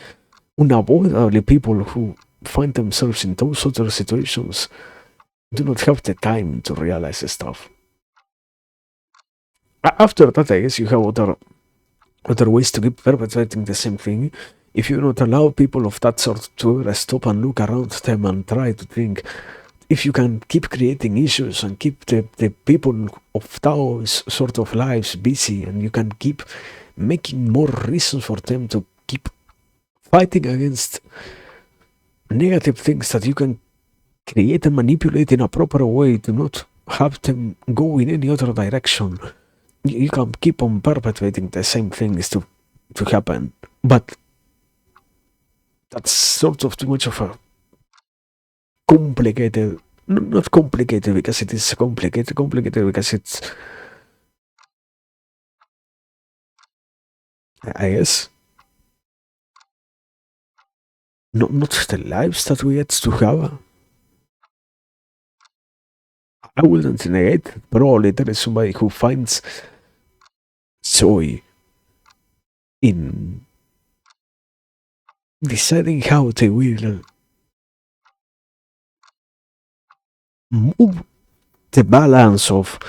unavoidably, people who find themselves in those other situations do not have the time to realize stuff. After that, I guess you have other ways to keep perpetuating the same thing. If you don't allow people of that sort to ever stop and look around them and try to think, if you can keep creating issues and keep the people of those sort of lives busy, and you can keep making more reasons for them to keep fighting against negative things that you can create and manipulate in a proper way to not have them go in any other direction. You can keep on perpetuating the same things to happen, but that's sort of too much of a complicated, not complicated because it is complicated because it's, I guess, not the lives that we get to have. I wouldn't negate it. Probably there is somebody who finds joy in deciding how they will move the balance of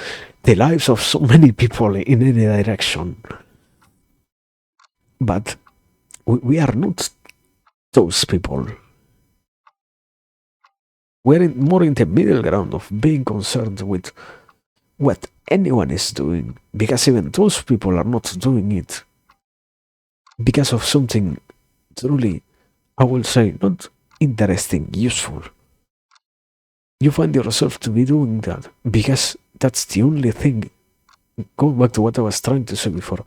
the lives of so many people in any direction. But we are not those people. We're more in the middle ground of being concerned with what anyone is doing, because even those people are not doing it because of something truly, I will say, not interesting, useful. You find yourself to be doing that because that's the only thing. Going back to what I was trying to say before,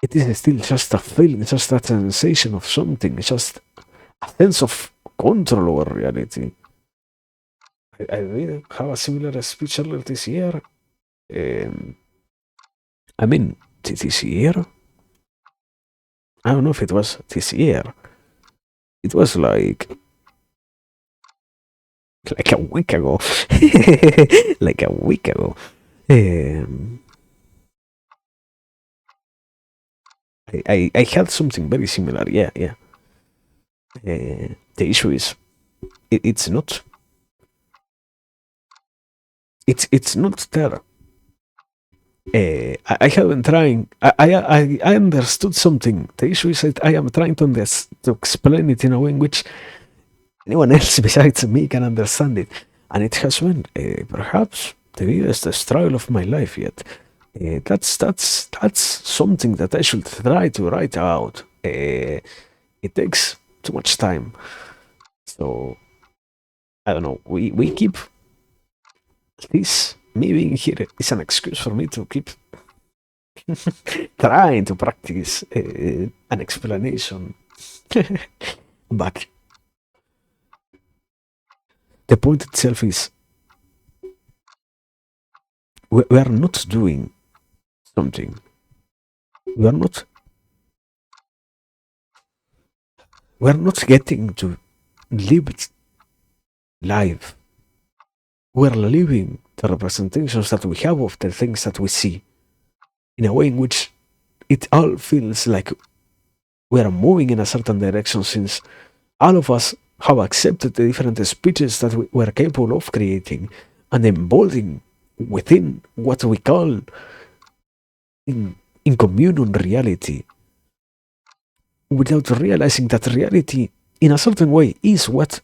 it is still just a feeling, just a sensation of something, just a sense of control over reality. I did have a similar speech earlier this year. Um, I mean, this year? I don't know if it was this year. It was like a week ago. Like a week ago. Um, I had something very similar. Yeah, yeah. The issue is it's not. It's not there. I haven't trying. I understood something. The issue is that I am trying to explain it in a way in which anyone else besides me can understand it, and it has been perhaps the biggest struggle of my life yet. That's something that I should try to write out. It takes too much time, so I don't know. We keep this. Me being here is an excuse for me to keep trying to practice an explanation. But the point itself is we are not doing something. We are not getting to live it live. We are living the representations that we have of the things that we see in a way in which it all feels like we are moving in a certain direction, since all of us have accepted the different speeches that we were capable of creating and embodying within what we call in communion reality, without realizing that reality in a certain way is what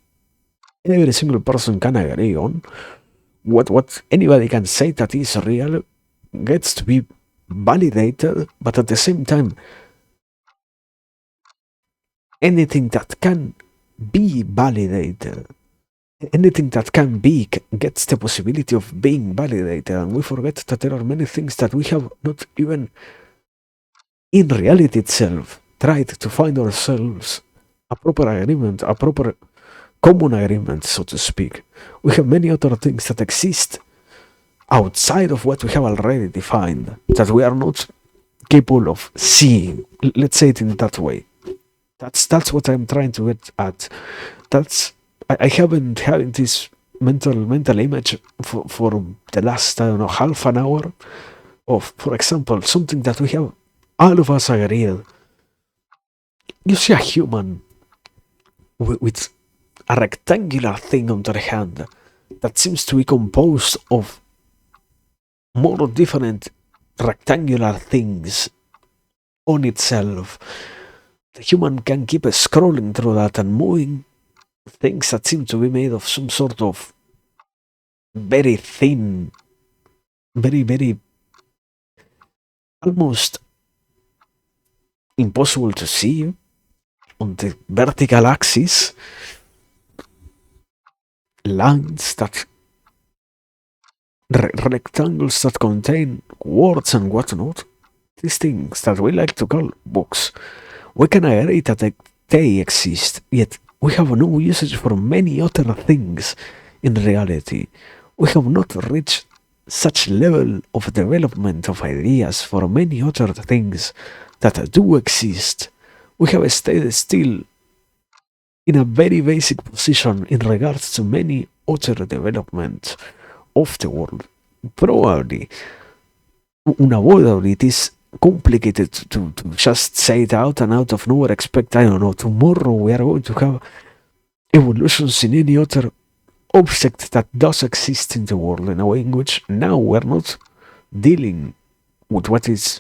every single person can agree on. What anybody can say that is real gets to be validated, but at the same time, anything that can be validated, anything that can be gets the possibility of being validated, and we forget that there are many things that we have not even in reality itself tried to find ourselves a proper agreement, a proper common agreement, so to speak. We have many other things that exist outside of what we have already defined that we are not capable of seeing. Let's say it in that way. That's what I'm trying to get at. That's I haven't had this mental image for the last, I don't know, half an hour of, for example, something that we have all of us agreed. You see a human with a rectangular thing on their hand that seems to be composed of more different rectangular things on itself. The human can keep scrolling through that and moving things that seem to be made of some sort of very thin, very almost impossible to see on the vertical axis lines that rectangles that contain words and whatnot. These things that we like to call books. We can agree that they exist, yet we have no usage for many other things in reality. We have not reached such level of development of ideas for many other things that do exist. We have stayed still in a very basic position in regards to many other developments of the world. Probably, unavoidably, it is complicated to just say it out and out of nowhere expect, I don't know, tomorrow we are going to have evolutions in any other object that does exist in the world, in a way in which now we're not dealing with what is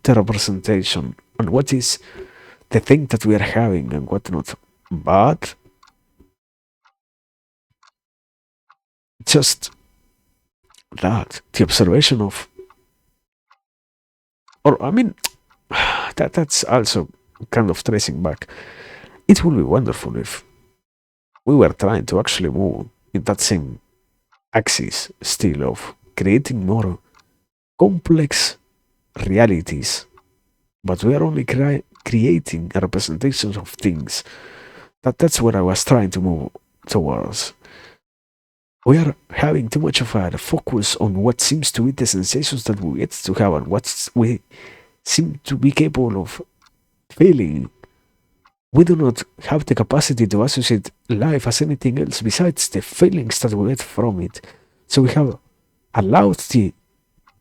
the representation and what is the thing that we are having and whatnot, but just that the observation of, or I mean, that's also kind of tracing back. It would be wonderful if we were trying to actually move in that same axis still of creating more complex realities, but we are only creating representations of things. That's what I was trying to move towards. We are having too much of a focus on what seems to be the sensations that we get to have and what we seem to be capable of feeling. We do not have the capacity to associate life as anything else besides the feelings that we get from it. So we have allowed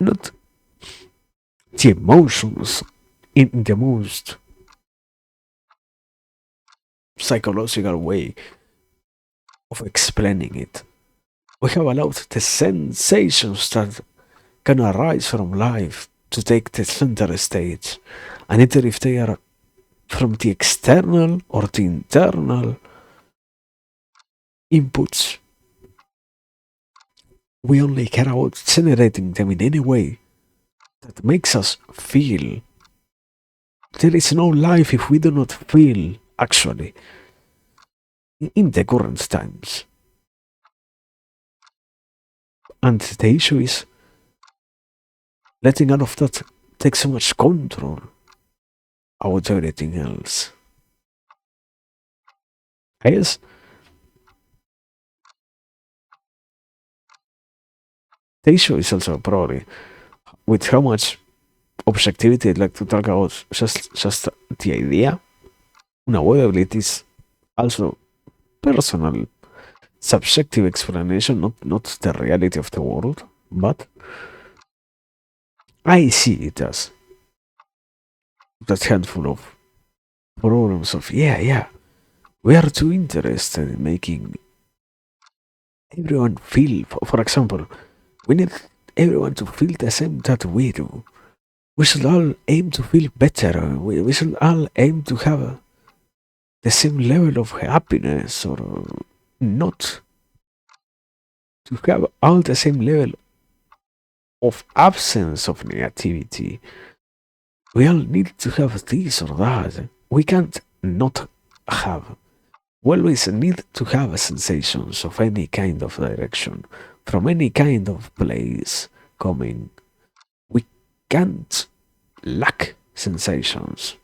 not the emotions in the most psychological way of explaining it. We have allowed the sensations that can arise from life to take the center stage, and either if they are from the external or the internal inputs, we only care about generating them in any way that makes us feel. There is no life if we do not feel, actually, in the current times. And the issue is letting all of that take so much control over everything else. I guess the issue is also probably with how much objectivity I'd like to talk about just the idea. Unavoidably, it is also personal, subjective explanation, not the reality of the world, but I see it as that handful of problems of yeah, we are too interested in making everyone feel. For example, we need everyone to feel the same that we do. We should all aim to feel better. We should all aim to have the same level of happiness, or not to have all the same level of absence of negativity. We all need to have this or that. We can't not have. We always need to have sensations of any kind of direction, from any kind of place coming. We can't lack sensations.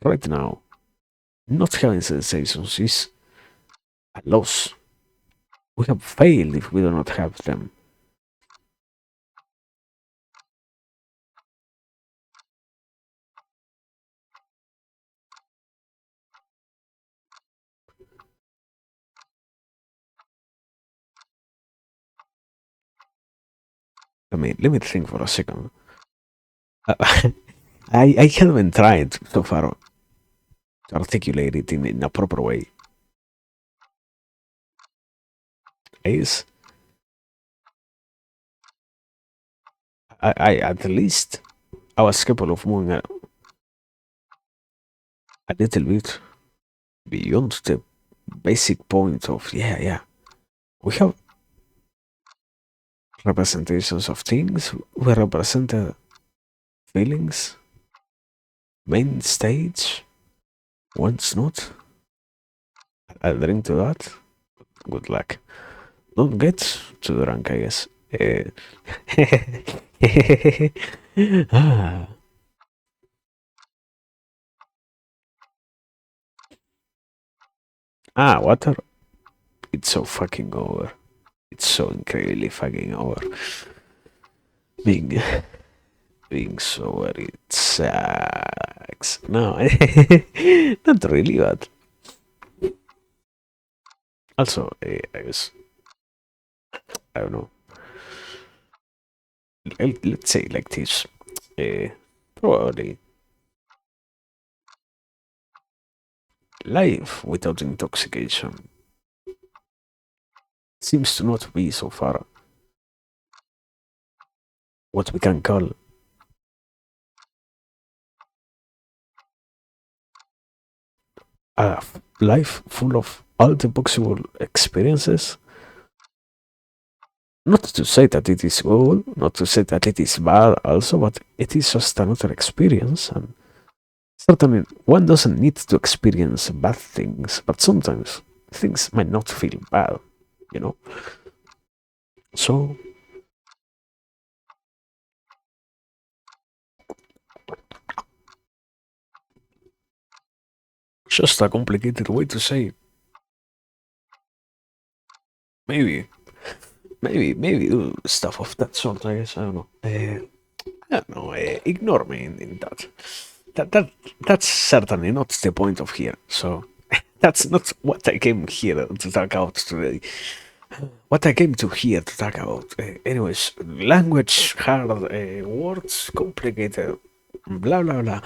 Right now, not having sensations is a loss. We have failed if we do not have them. Let me think for a second. Uh, I haven't tried so far to articulate it in a proper way. Is I at least I was capable of moving a little bit beyond the basic point of yeah. We have representations of things. We represent feelings. Main stage. Once not. I'll drink to that. Good luck. Don't get too drunk, I guess. ah. Water. It's so fucking over. It's so incredibly fucking over. Being being sober, it sucks. No, not really, but also, I guess, I don't know. Let's say like this. Uh, Probably life without intoxication seems to not be so far what we can call a life full of all the possible experiences. Not to say that it is good, not to say that it is bad also, but it is just another experience. And certainly one doesn't need to experience bad things, but sometimes things might not feel bad, you know? So, just a complicated way to say maybe, maybe do stuff of that sort, I guess. I don't know. I don't know. Ignore me in that. That's certainly not the point of here. So that's not what I came here to talk about today. What I came to here to talk about. Anyways, language, hard words, complicated, blah blah blah.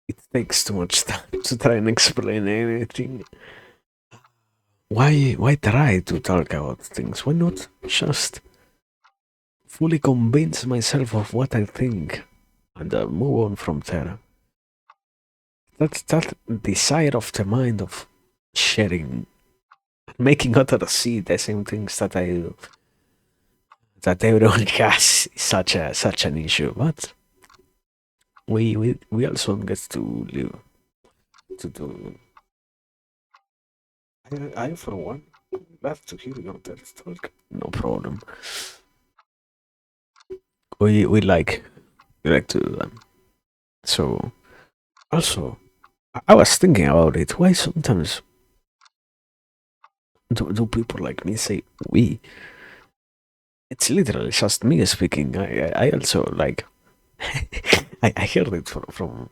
it takes too much time to try and explain anything. Why try to talk about things? Why not just fully convince myself of what I think and move on from there? That desire of the mind of sharing, making others see the same things that I do, that everyone has is such an issue. But we also get to live to do. I for one love to hear your TED talk. No problem. We like to do them. So also, I was thinking about it. Why sometimes do people like me say we? It's literally just me speaking. I also like. I heard it from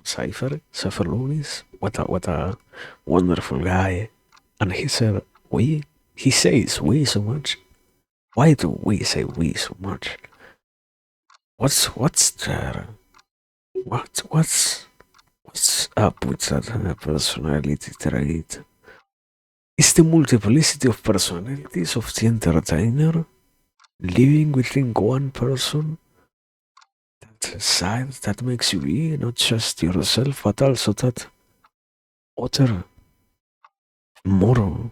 Cypher Lunis. What a wonderful guy. And he said we. He says we so much. Why do we say we so much? What's there? What's up with that personality trait? Is the multiplicity of personalities of the entertainer living within one person that side that makes you be not just yourself but also that other more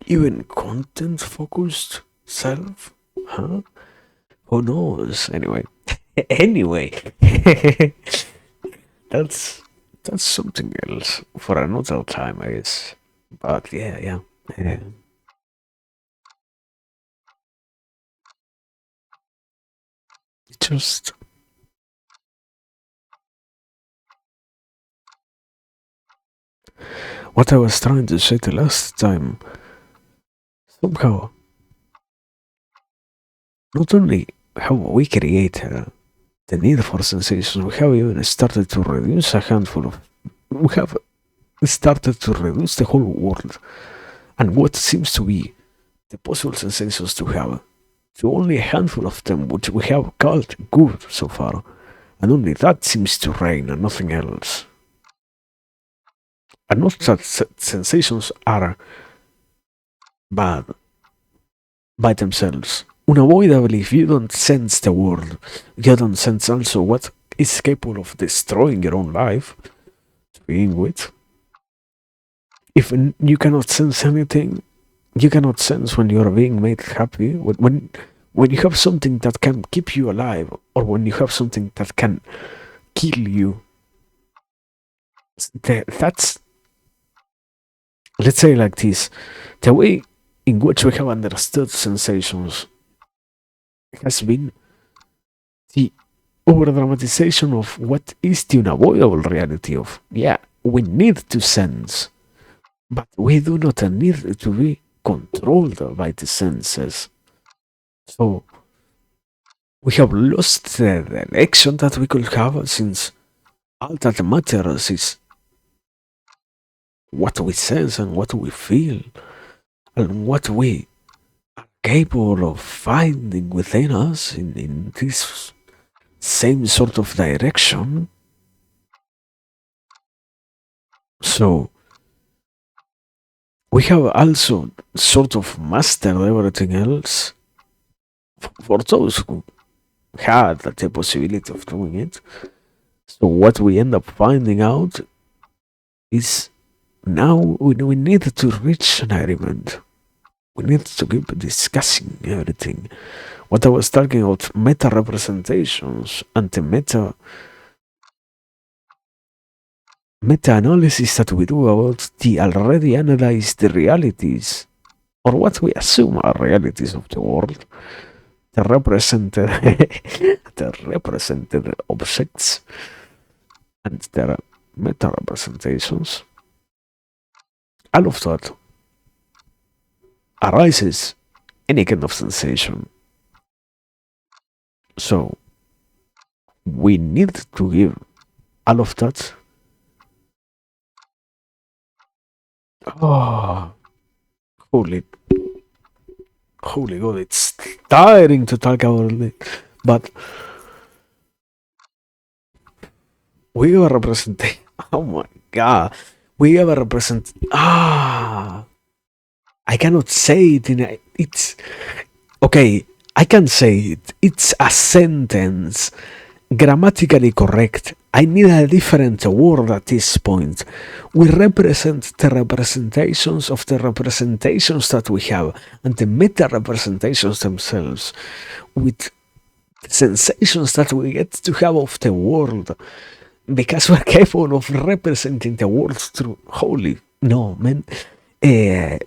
even content focused self? Huh? Who knows? Anyway. Anyway. that's that's something else for another time, I guess. But yeah. Just what I was trying to say the last time. Somehow, not only how we create the need for sensations, we have even started to reduce a handful of. We have started to reduce the whole world and what seems to be the possible sensations to have to only a handful of them, which we have called good so far, and only that seems to reign and nothing else. And not that sensations are bad by themselves. Unavoidably, if you don't sense the world, you don't sense also what is capable of destroying your own life to begin with. If you cannot sense anything, you cannot sense when you are being made happy. When you have something that can keep you alive, or when you have something that can kill you, that's, let's say like this, the way in which we have understood sensations has been the over dramatization of what is the unavoidable reality of, yeah, we need to sense, but we do not need to be controlled by the senses. So we have lost the direction that we could have, since all that matters is what we sense and what we feel and what we are capable of finding within us in this same sort of direction. So we have also sort of mastered everything else for those who had the possibility of doing it. So what we end up finding out is now we need to reach an agreement. We need to keep discussing everything. What I was talking about, meta representations and the meta analysis that we do about the already analyzed realities, or what we assume are realities of the world, the represented the represented objects and their meta representations. All of that arises any kind of sensation. So we need to give all of that. Oh, holy, holy God! It's tiring to talk about it, but we have a representation. Oh my god. We have a represent. I cannot say it in a. It's. Okay, I can say it. It's a sentence. Grammatically correct. I need a different word at this point. We represent the representations of the representations that we have and the meta representations themselves with sensations that we get to have of the world because we're capable of representing the world through holy no man uh,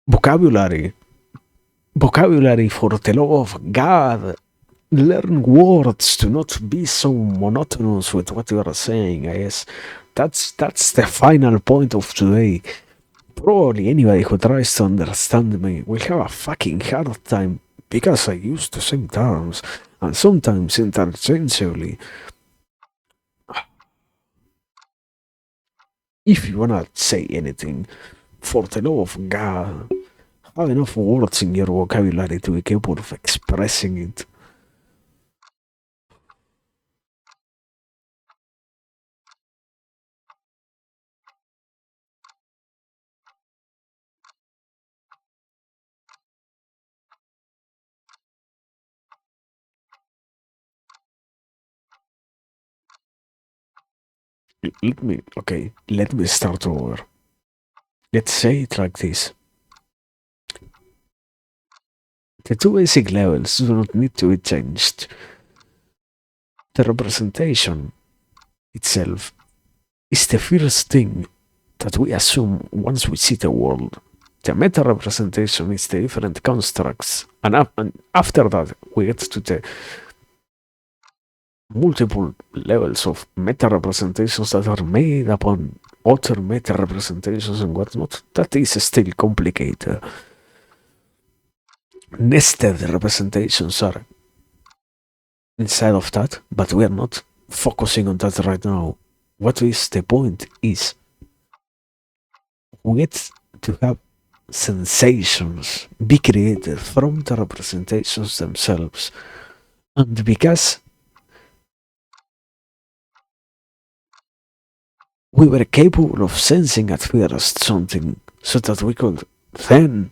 vocabulary for the love of God. Learn words to not be so monotonous with what you are saying. I guess that's the final point of today. Probably anybody who tries to understand me will have a fucking hard time because I use the same terms and sometimes interchangeably. If you wanna say anything, for the love of God, have enough words in your vocabulary to be capable of expressing it. Let me start over. Let's say it like this. The two basic levels do not need to be changed. The representation itself is the first thing that we assume once we see the world. The meta representation is the different constructs, and after that, we get to the multiple levels of meta representations that are made upon other meta representations and whatnot. That is still complicated. Nested representations are inside of that, but we are not focusing on that right now. What is the point is we get to have sensations be created from the representations themselves. And because we were capable of sensing at first something so that we could then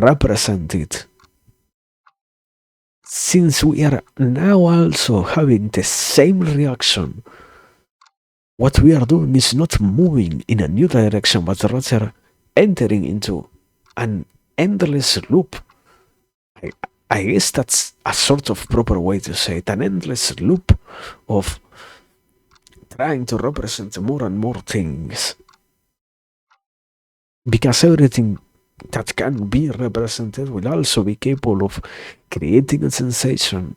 represent it, since we are now also having the same reaction, what we are doing is not moving in a new direction, but rather entering into an endless loop. I, I guess that's a sort of proper way to say it, an endless loop of trying to represent more and more things. Because everything that can be represented will also be capable of creating a sensation,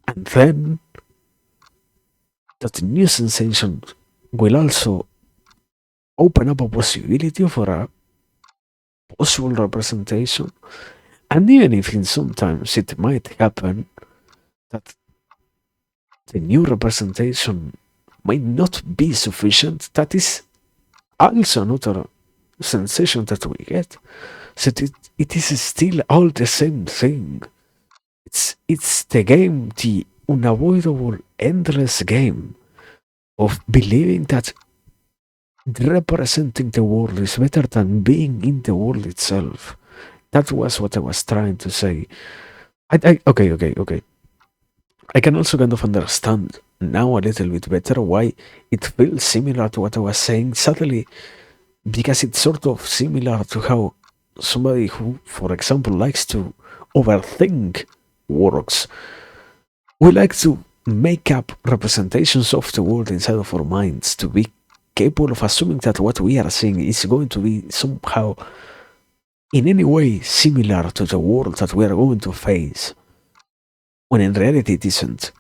and then that new sensation will also open up a possibility for a possible representation. And even if in sometimes it might happen that the new representation might not be sufficient, that is also another sensation that we get. So it is still all the same thing. It's the game, the unavoidable endless game of believing that representing the world is better than being in the world itself. That was what I was trying to say. Okay. I can also kind of understand now a little bit better why it feels similar to what I was saying suddenly, because it's sort of similar to how somebody who, for example, likes to overthink works. We like to make up representations of the world inside of our minds to be capable of assuming that what we are seeing is going to be somehow in any way similar to the world that we are going to face, when in reality it isn't.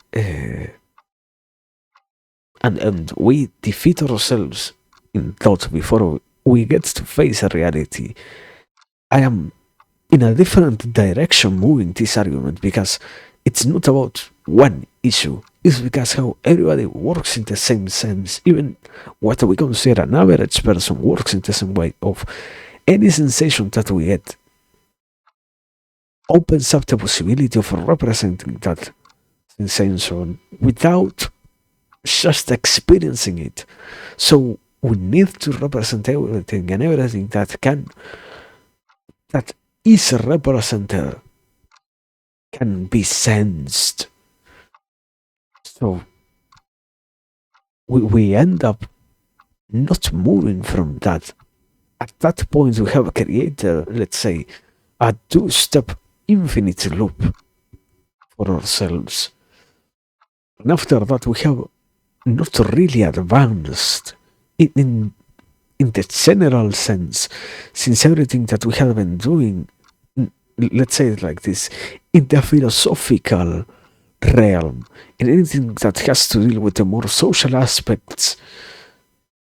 And we defeat ourselves in thought before we get to face a reality. I am in a different direction moving this argument because it's not about one issue. It's because how everybody works in the same sense. Even what we consider an average person works in the same way of any sensation that we get opens up the possibility of representing that sensation without just experiencing it. So we need to represent everything, and everything that is represented can be sensed. So we end up not moving from that. At that point, we have created, let's say, a two-step infinite loop for ourselves. And after that, we have not really advanced in the general sense, since everything that we have been doing, let's say it like this, in the philosophical realm, in anything that has to deal with the more social aspects,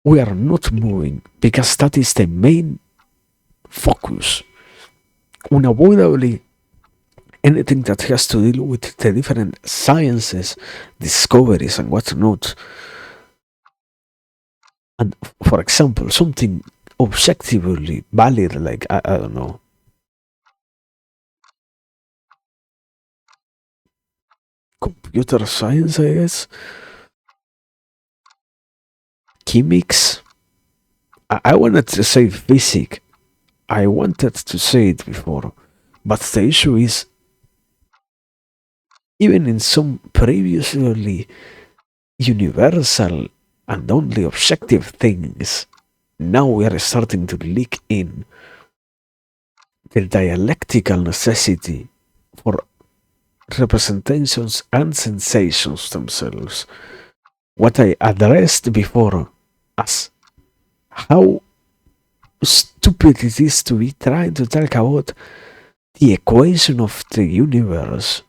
we are not moving because that is the main focus. Unavoidably, anything that has to deal with the different sciences, discoveries, and whatnot. And for example, something objectively valid, like I don't know, computer science, I guess, chemics. I wanted to say physics. I wanted to say it before, but the issue is, even in some previously universal and only objective things, now we are starting to leak in the dialectical necessity for representations and sensations themselves. What I addressed before as how stupid it is to be trying to talk about the equation of the universe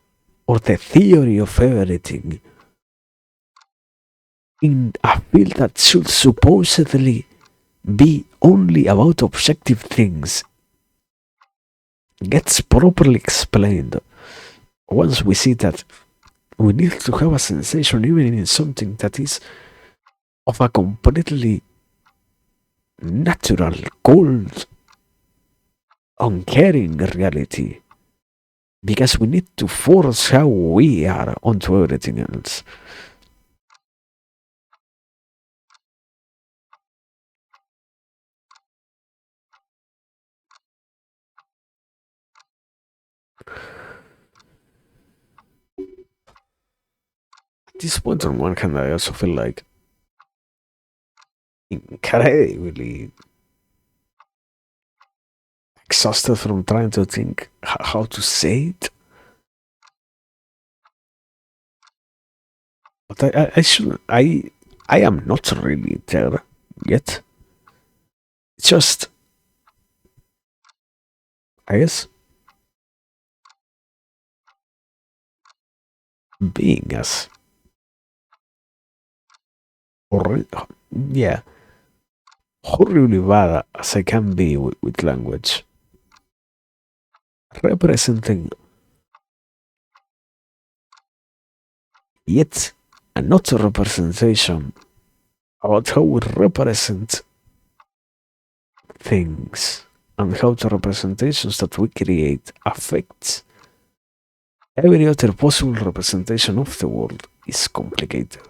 or the theory of everything in a field that should supposedly be only about objective things gets properly explained once we see that we need to have a sensation even in something that is of a completely natural, cold, uncaring reality. Because we need to force how we are onto everything else. At this point, on one hand, I also feel like incredibly exhausted from trying to think how to say it. But I should I am not really there yet. It's just I guess being as horrible, yeah, horribly bad as I can be with language, representing yet another representation about how we represent things and how the representations that we create affect every other possible representation of the world is complicated.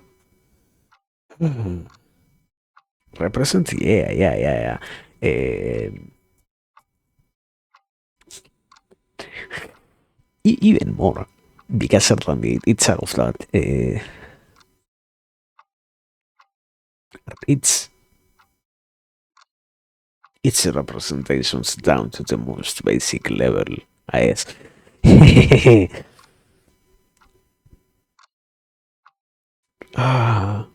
Represent, yeah. Even more, because certainly itself that it's it's representations down to the most basic level, I guess. Ah,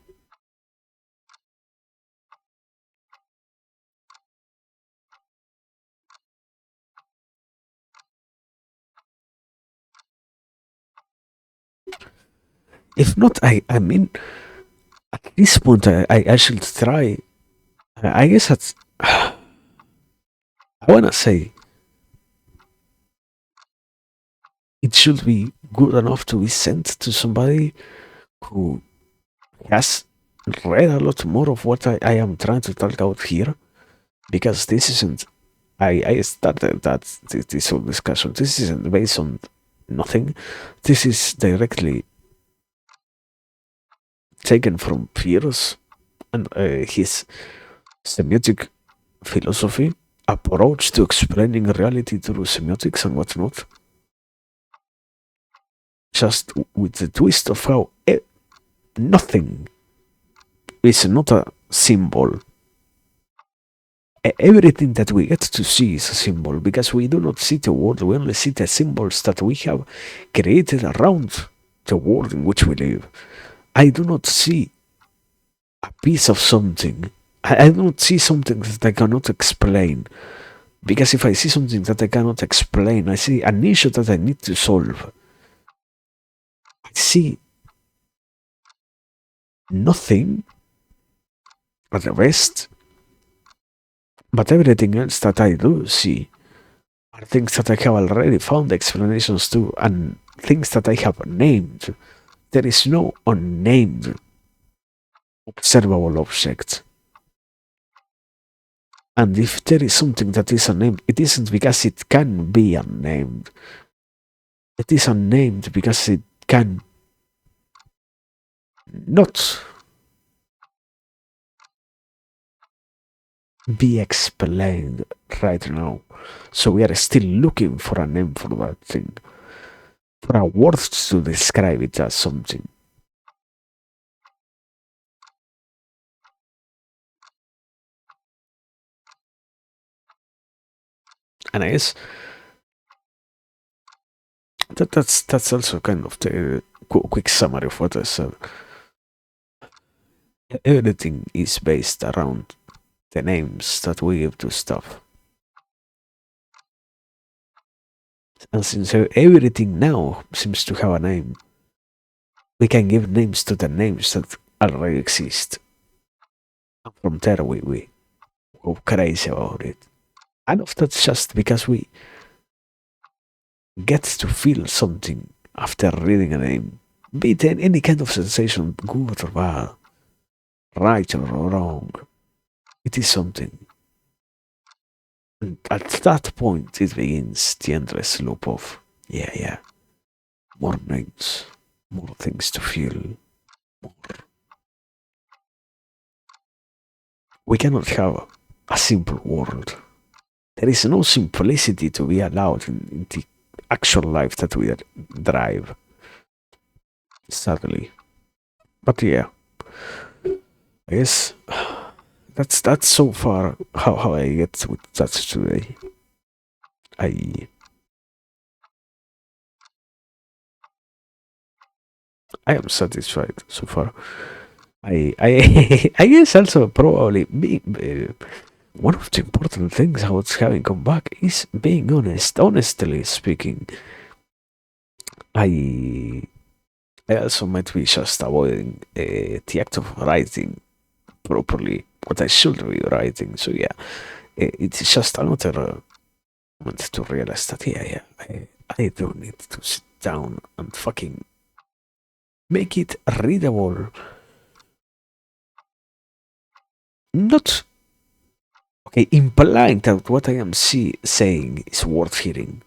if not, I mean, at this point, I should try. I guess that's. I wanna say it should be good enough to be sent to somebody who has read a lot more of what I am trying to talk about here, because this isn't I started this whole discussion. This isn't based on nothing. This is directly taken from Pierce and his semiotic philosophy approach to explaining reality through semiotics and whatnot. Just with the twist of how nothing is not a symbol. Everything that we get to see is a symbol because we do not see the world, we only see the symbols that we have created around the world in which we live. I do not see a piece of something. I do not see something that I cannot explain. Because if I see something that I cannot explain, I see an issue that I need to solve. I see nothing but the rest. But everything else that I do see are things that I have already found explanations to and things that I have named. There is no unnamed observable object. And if there is something that is unnamed, it isn't because it can be unnamed. It is unnamed because it can not be explained right now. So we are still looking for a name for that thing, for a word to describe it as something. And I guess that's also kind of the quick summary of what I said. Everything is based around the names that we give to stuff. And since everything now seems to have a name, we can give names to the names that already exist. And from there we go crazy about it. And of that's just because we get to feel something after reading a name. Be it any kind of sensation, good or bad, right or wrong. It is something. And at that point, it begins the endless loop of, yeah, more names, more things to feel, more. We cannot have a simple world. There is no simplicity to be allowed in the actual life that we drive. Sadly. But yeah. I guess that's so far how I get with that today. I I am satisfied so far. I guess also probably being one of the important things about having come back is being honest. Honestly speaking, I I also might be just avoiding the act of writing properly what I should be writing. So yeah, it's just another moment to realize that I do need to sit down and fucking make it readable. Not okay, implying that what I am saying is worth hearing.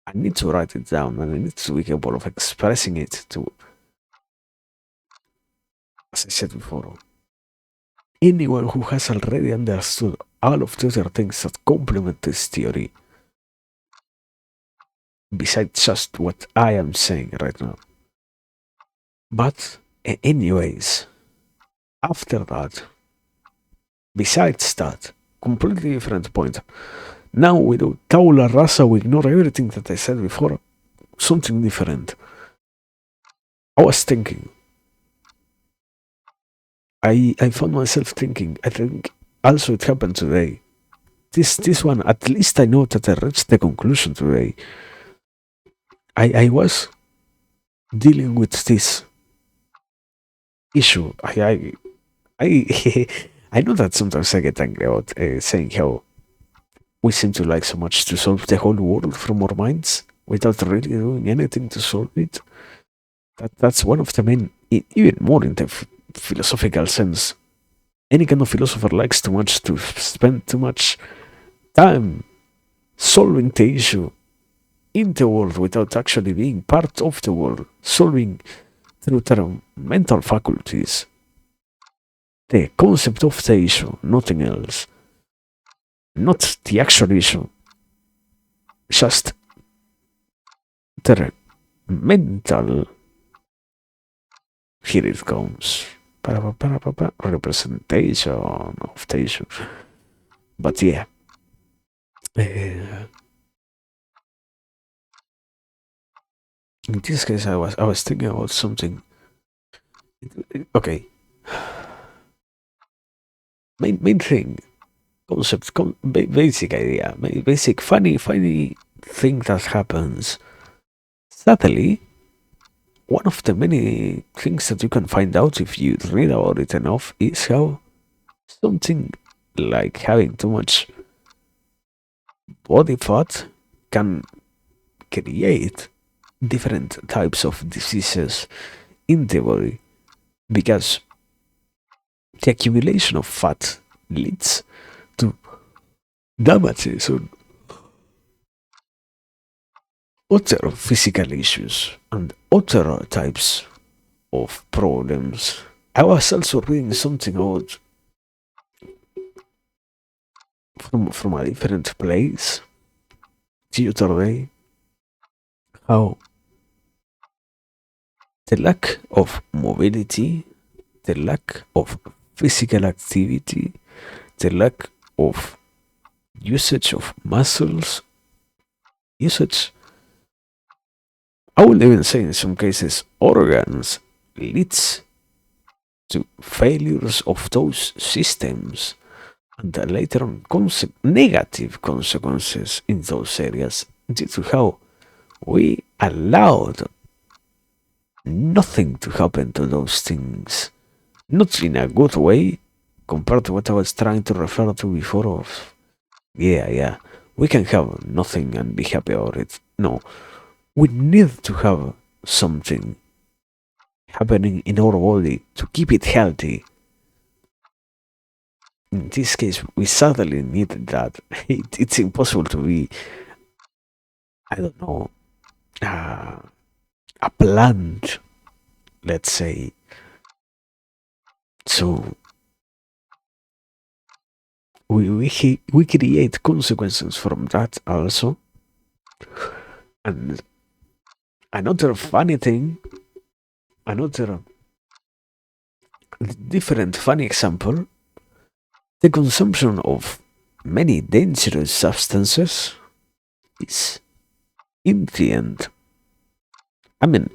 I need to write it down and I need to be capable of expressing it to, as I said before, anyone who has already understood all of the other things that complement this theory, besides just what I am saying right now. But, anyways, after that, besides that, completely different point. Now we do tabula rasa, we ignore everything that I said before, something different. I was thinking, I found myself thinking, I think also it happened today. This one, at least I know that I reached the conclusion today. I was dealing with this issue. I I know that sometimes I get angry about saying how we seem to like so much to solve the whole world from our minds without really doing anything to solve it. That's one of the main, even more in the philosophical sense. Any kind of philosopher likes too much to spend too much time solving the issue in the world without actually being part of the world, solving through their mental faculties the concept of the issue, nothing else, not the actual issue, just their mental. Here it comes. Representation of the issue. But yeah. In this case, I was thinking about something. Okay. Main thing, concept, basic idea, basic funny thing that happens. Sadly, one of the many things that you can find out if you read about it enough is how something like having too much body fat can create different types of diseases in the body, because the accumulation of fat leads to damages on other physical issues and other types of problems. I was also reading something about from a different place the other day, how the lack of mobility, the lack of physical activity, the lack of usage of muscles, usage, I would even say in some cases, organs, leads to failures of those systems, and later on negative consequences in those areas due to how we allowed nothing to happen to those things, not in a good way compared to what I was trying to refer to before of yeah, we can have nothing and be happy about it. No, we need to have something happening in our body to keep it healthy. In this case, we sadly need that. It's impossible to be, I don't know, a plant, let's say. So we create consequences from that also. And another funny thing, another different funny example, the consumption of many dangerous substances is, in the end, I mean,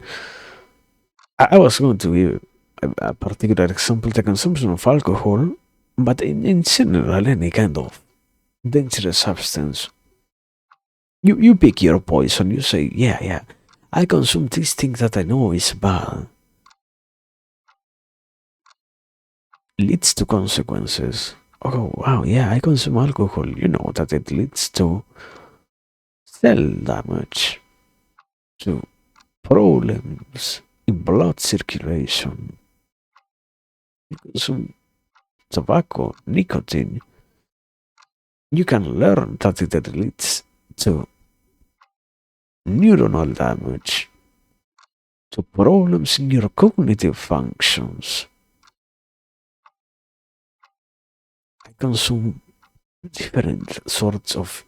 I was going to give a particular example, the consumption of alcohol, but in general, any kind of dangerous substance. You pick your poison, you say, yeah, I consume this thing that I know is bad. Leads to consequences. Oh, wow, yeah, I consume alcohol. You know that it leads to cell damage, to problems in blood circulation. You consume tobacco, nicotine. You can learn that it leads to neuronal damage, to problems in your cognitive functions. I consume different sorts of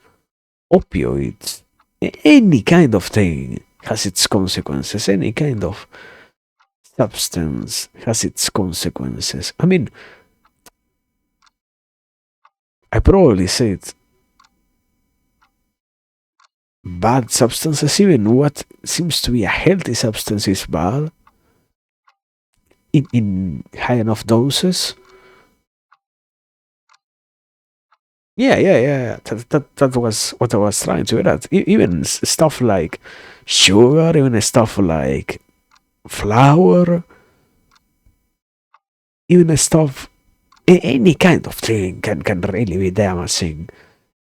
opioids. Any kind of thing has its consequences. Any kind of substance has its consequences. I mean, I probably said bad substances, even what seems to be a healthy substance is bad in high enough doses. Yeah. That was what I was trying to get at. Even stuff like sugar, even stuff like flour, even stuff, any kind of thing can really be damaging.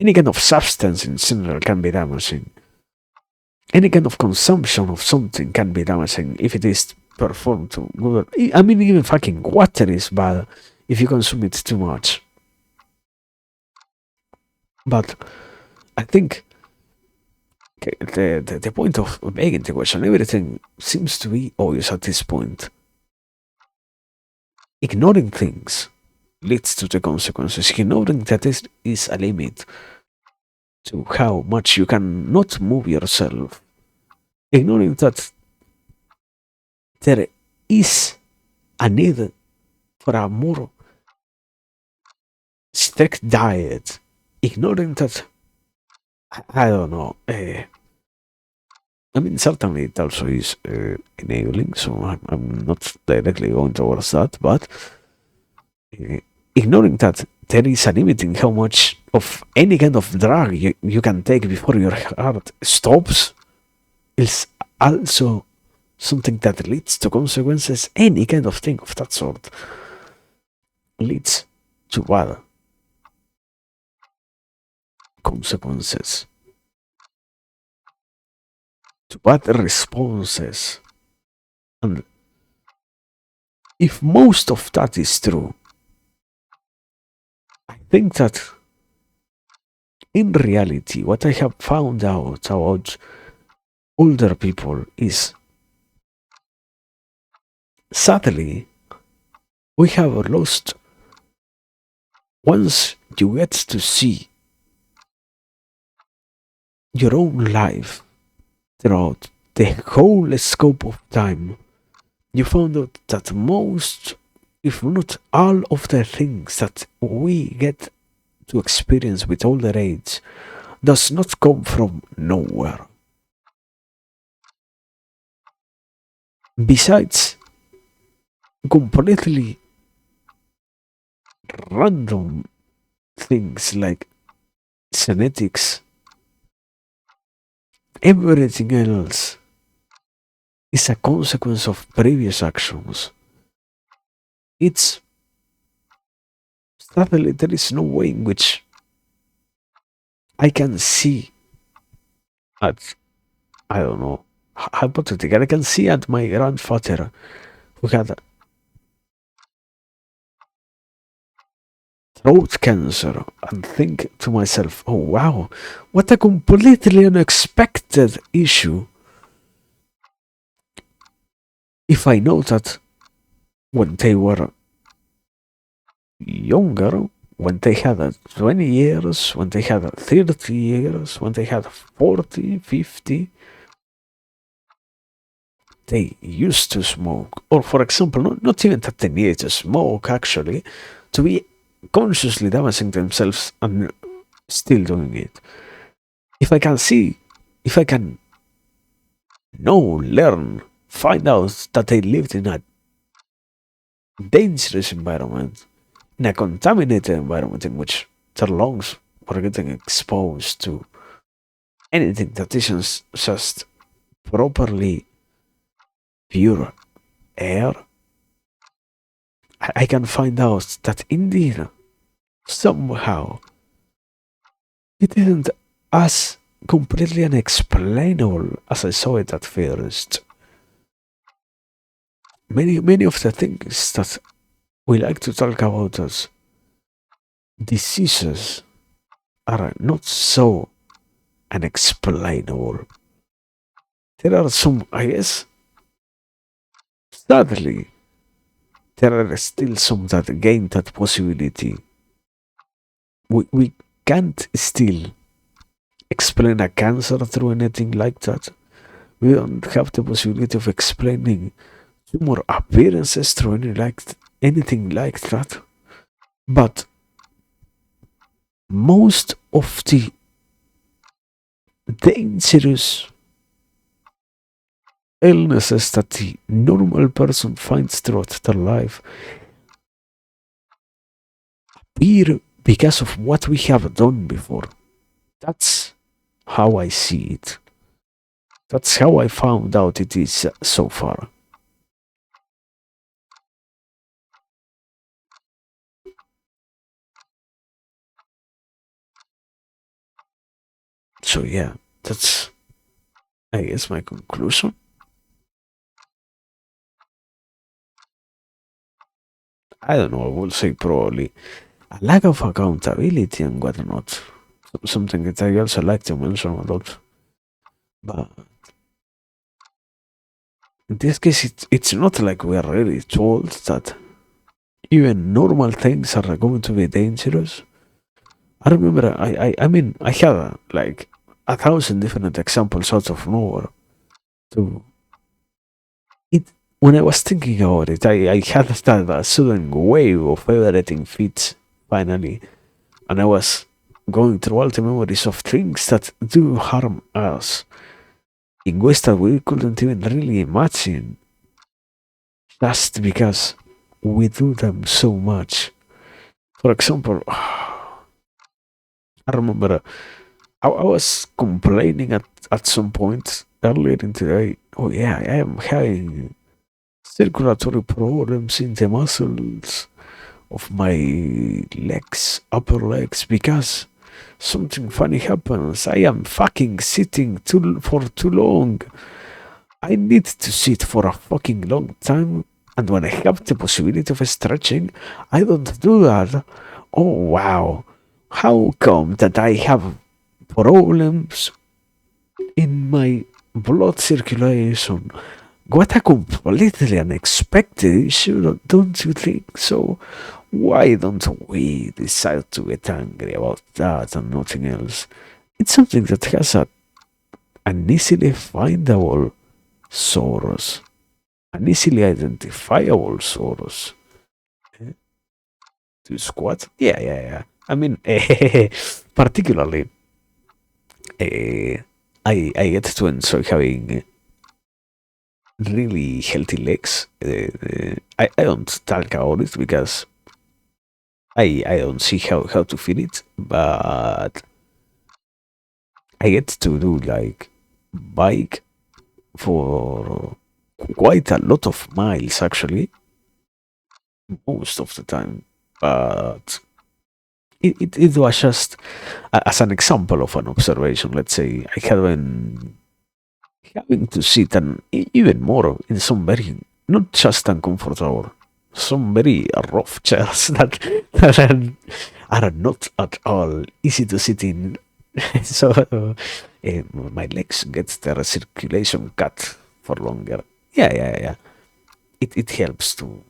Any kind of substance in general can be damaging. Any kind of consumption of something can be damaging if it is performed to good. I mean, even fucking water is bad if you consume it too much. But I think Okay, the point of making the question, everything seems to be obvious at this point. Ignoring things leads to the consequences. Ignoring that is a limit to how much you can not move yourself. Ignoring that there is a need for a more strict diet. Ignoring that, I don't know. I mean, certainly it also is enabling, so I'm not directly going towards that, but uh, ignoring that there is a limit in how much of any kind of drug you can take before your heart stops is also something that leads to consequences. Any kind of thing of that sort leads to bad consequences, to bad responses. And if most of that is true, I think that in reality, what I have found out about older people is sadly, we have lost once you get to see your own life throughout the whole scope of time, you found out that most, if not all, of the things that we get to experience with older age does not come from nowhere. Besides completely random things like genetics, everything else is a consequence of previous actions. It's sadly there is no way in which I can see at, I don't know, hypothetical, I can see at my grandfather who had throat cancer and think to myself, oh wow, what a completely unexpected issue. If I know that when they were younger, when they had 20 years, when they had 30 years, when they had 40, 50, they used to smoke. Or, for example, not even that they needed to smoke, actually, to be consciously damaging themselves and still doing it. If I can see, if I can know, learn, find out that they lived in a dangerous environment, in a contaminated environment in which their lungs were getting exposed to anything that isn't just properly pure air, I can find out that indeed, somehow, it isn't as completely unexplainable as I saw it at first. Many of the things that we like to talk about as diseases are not so unexplainable. There are some, I guess, sadly, there are still some that gain that possibility. We can't still explain a cancer through anything like that. We don't have the possibility of explaining tumor appearances through anything like that. But most of the dangerous illnesses that the normal person finds throughout their life appear because of what we have done before. That's how I see it. That's how I found out it is so far. So yeah, that's, I guess, my conclusion. I don't know, I will say probably a lack of accountability and whatnot. Something that I also like to mention a lot. But in this case, it's not like we are really told that even normal things are going to be dangerous. I remember, I mean, I have like 1,000 different examples out of nowhere. To it, when I was thinking about it, I had that sudden wave of everything fits finally, and I was going through all the memories of things that do harm us in ways that we couldn't even really imagine, just because we do them so much. For example, I remember I was complaining at some point earlier in the day. Oh yeah, I am having circulatory problems in the muscles of my legs, upper legs, because something funny happens. I am fucking sitting for too long. I need to sit for a fucking long time, and when I have the possibility of stretching, I don't do that. Oh wow, how come that I have problems in my blood circulation? What a completely unexpected issue, don't you think so? Why don't we decide to get angry about that and nothing else? It's something that has an easily findable source, an easily identifiable source. Eh, To squat? Yeah, yeah, yeah. I mean, particularly, I get to enjoy having really healthy legs. I don't talk about it because I don't see how to feel it, but I get to do like bike for quite a lot of miles actually, most of the time. But it was just as an example of an observation. Let's say I have been having to sit and even more in some very not just uncomfortable, some very rough chairs that are not at all easy to sit in. So my legs get their circulation cut for longer. Yeah, yeah, yeah. It helps to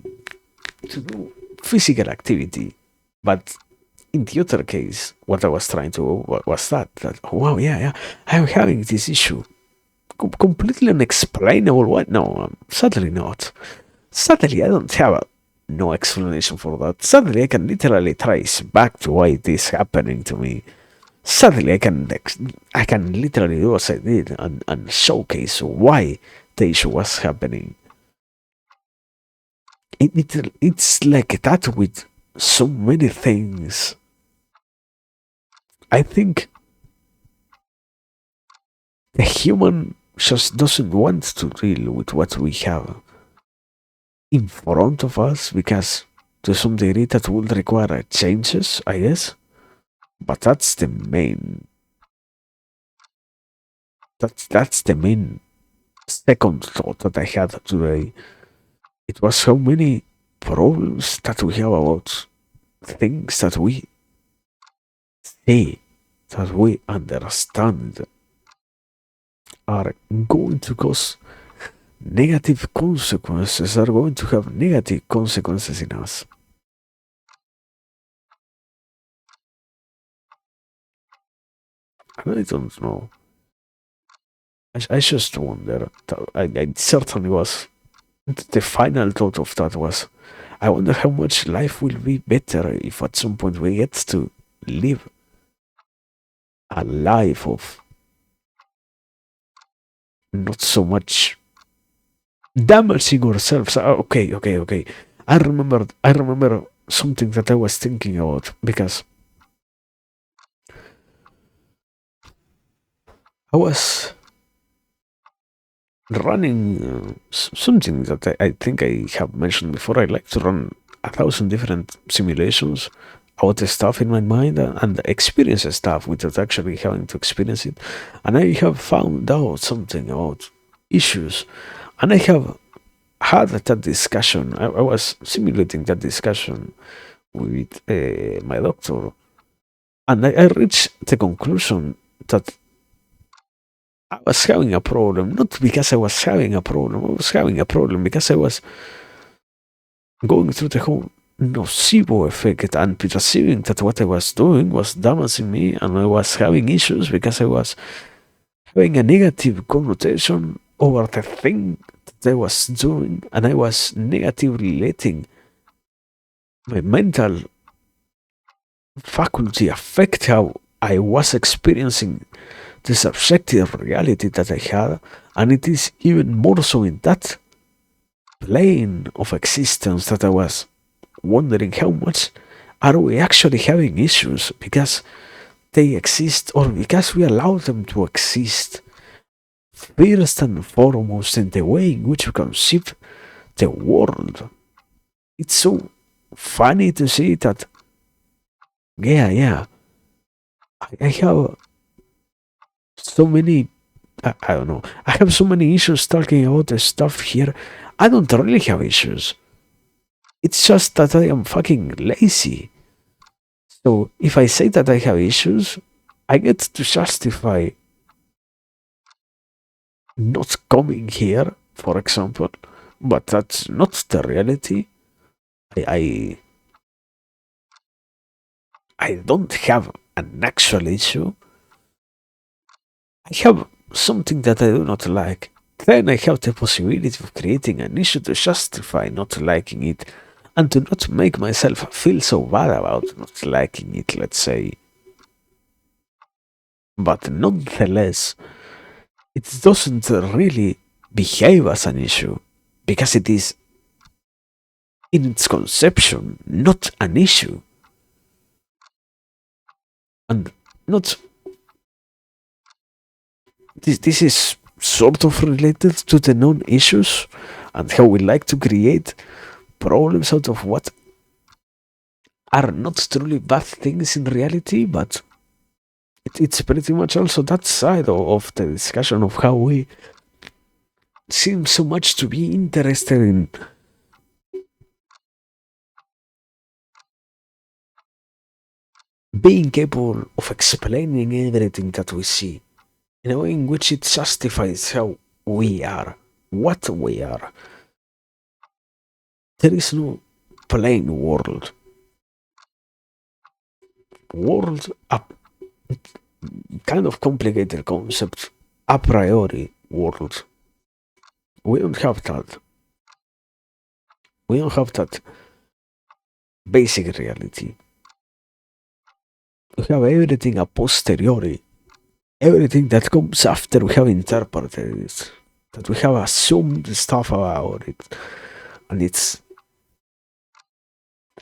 do physical activity, but in the other case, what I was trying to was that oh, wow, yeah, yeah, I'm having this issue, completely unexplainable. What? No, sadly not. Sadly, I don't have no explanation for that. Sadly, I can literally trace back to why it is happening to me. Sadly, I can literally do as I did and showcase why the issue was happening. It's like that with so many things. I think the human just doesn't want to deal with what we have in front of us because to some degree that would require changes, I guess. But that's the main second thought that I had today. It was so many problems that we have about things that we see, that we understand are going to cause negative consequences, are going to have negative consequences in us. And I don't know. I just wonder. I certainly was. The final thought of that was I wonder how much life will be better if at some point we get to live a life of not so much damaging ourselves. Okay, okay, okay. I remember something that I was thinking about because I was running something that I think I have mentioned before. I like to run 1,000 different simulations about the stuff in my mind and experience the stuff without actually having to experience it. And I have found out something about issues, and I have had that discussion. I was simulating that discussion with my doctor, and I reached the conclusion that I was having a problem, not because I was having a problem. I was having a problem because I was going through the whole nocebo effect and perceiving that what I was doing was damaging me, and I was having issues because I was having a negative connotation over the thing that I was doing, and I was negatively letting my mental faculty affect how I was experiencing the subjective reality that I had, and it is even more so in that plane of existence that I was wondering how much are we actually having issues because they exist or because we allow them to exist. First and foremost, in the way in which we conceive the world. It's so funny to see that, yeah, I have so many, I don't know, I have so many issues talking about the stuff here. I don't really have issues. It's just that I am fucking lazy. So if I say that I have issues, I get to justify not coming here, for example, but that's not the reality. I I don't have an actual issue. I have something that I do not like. Then I have the possibility of creating an issue to justify not liking it and to not make myself feel so bad about not liking it, let's say. But nonetheless, it doesn't really behave as an issue because it is, in its conception, not an issue. And not this is sort of related to the non issues and how we like to create problems out of what are not truly bad things in reality, but it's pretty much also that side of the discussion of how we seem so much to be interested in being capable of explaining everything that we see in a way in which it justifies how we are, what we are. There is no plain world. World, a kind of complicated concept, a priori world. We don't have that. We don't have that basic reality. We have everything a posteriori, everything that comes after we have interpreted it, that we have assumed stuff about it, and it's.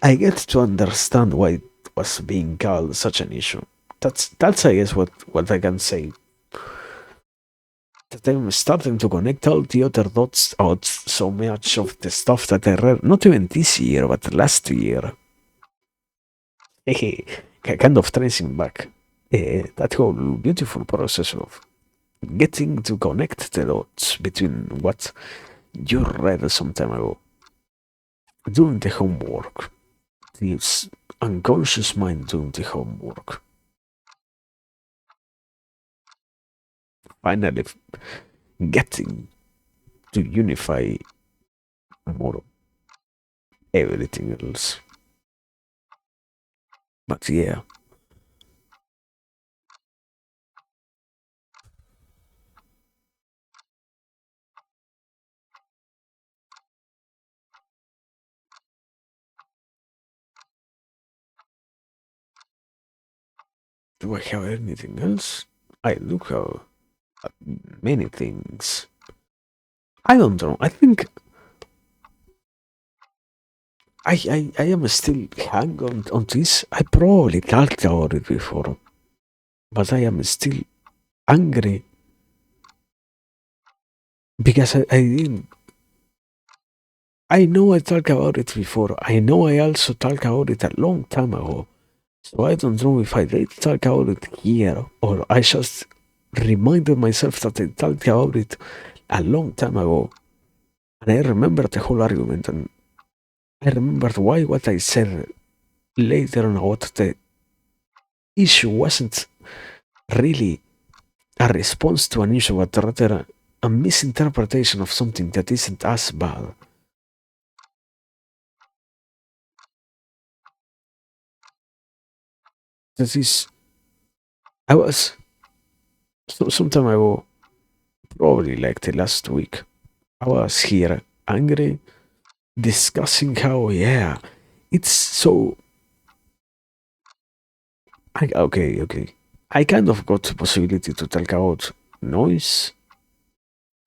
I get to understand why it was being called such an issue. That's I guess what I can say. That I'm starting to connect all the other dots out so much of the stuff that I read, not even this year, but last year. Kind of tracing back that whole beautiful process of getting to connect the dots between what you read some time ago, doing the homework, this unconscious mind doing the homework, finally getting to unify more everything else. But yeah, do I have anything else? I do have many things. I don't know. I think I am still hang on this. I probably talked about it before, but I am still angry because I didn't. I know I talked about it before. I know I also talked about it a long time ago. So I don't know if I did talk about it here or I just reminded myself that I talked about it a long time ago. And I remember the whole argument and I remembered why what I said later on about the issue wasn't really a response to an issue, but rather a misinterpretation of something that isn't as bad. That is, I was, sometime I will, probably like the last week, I was here angry, discussing how, yeah, it's so. Okay. I kind of got the possibility to talk about noise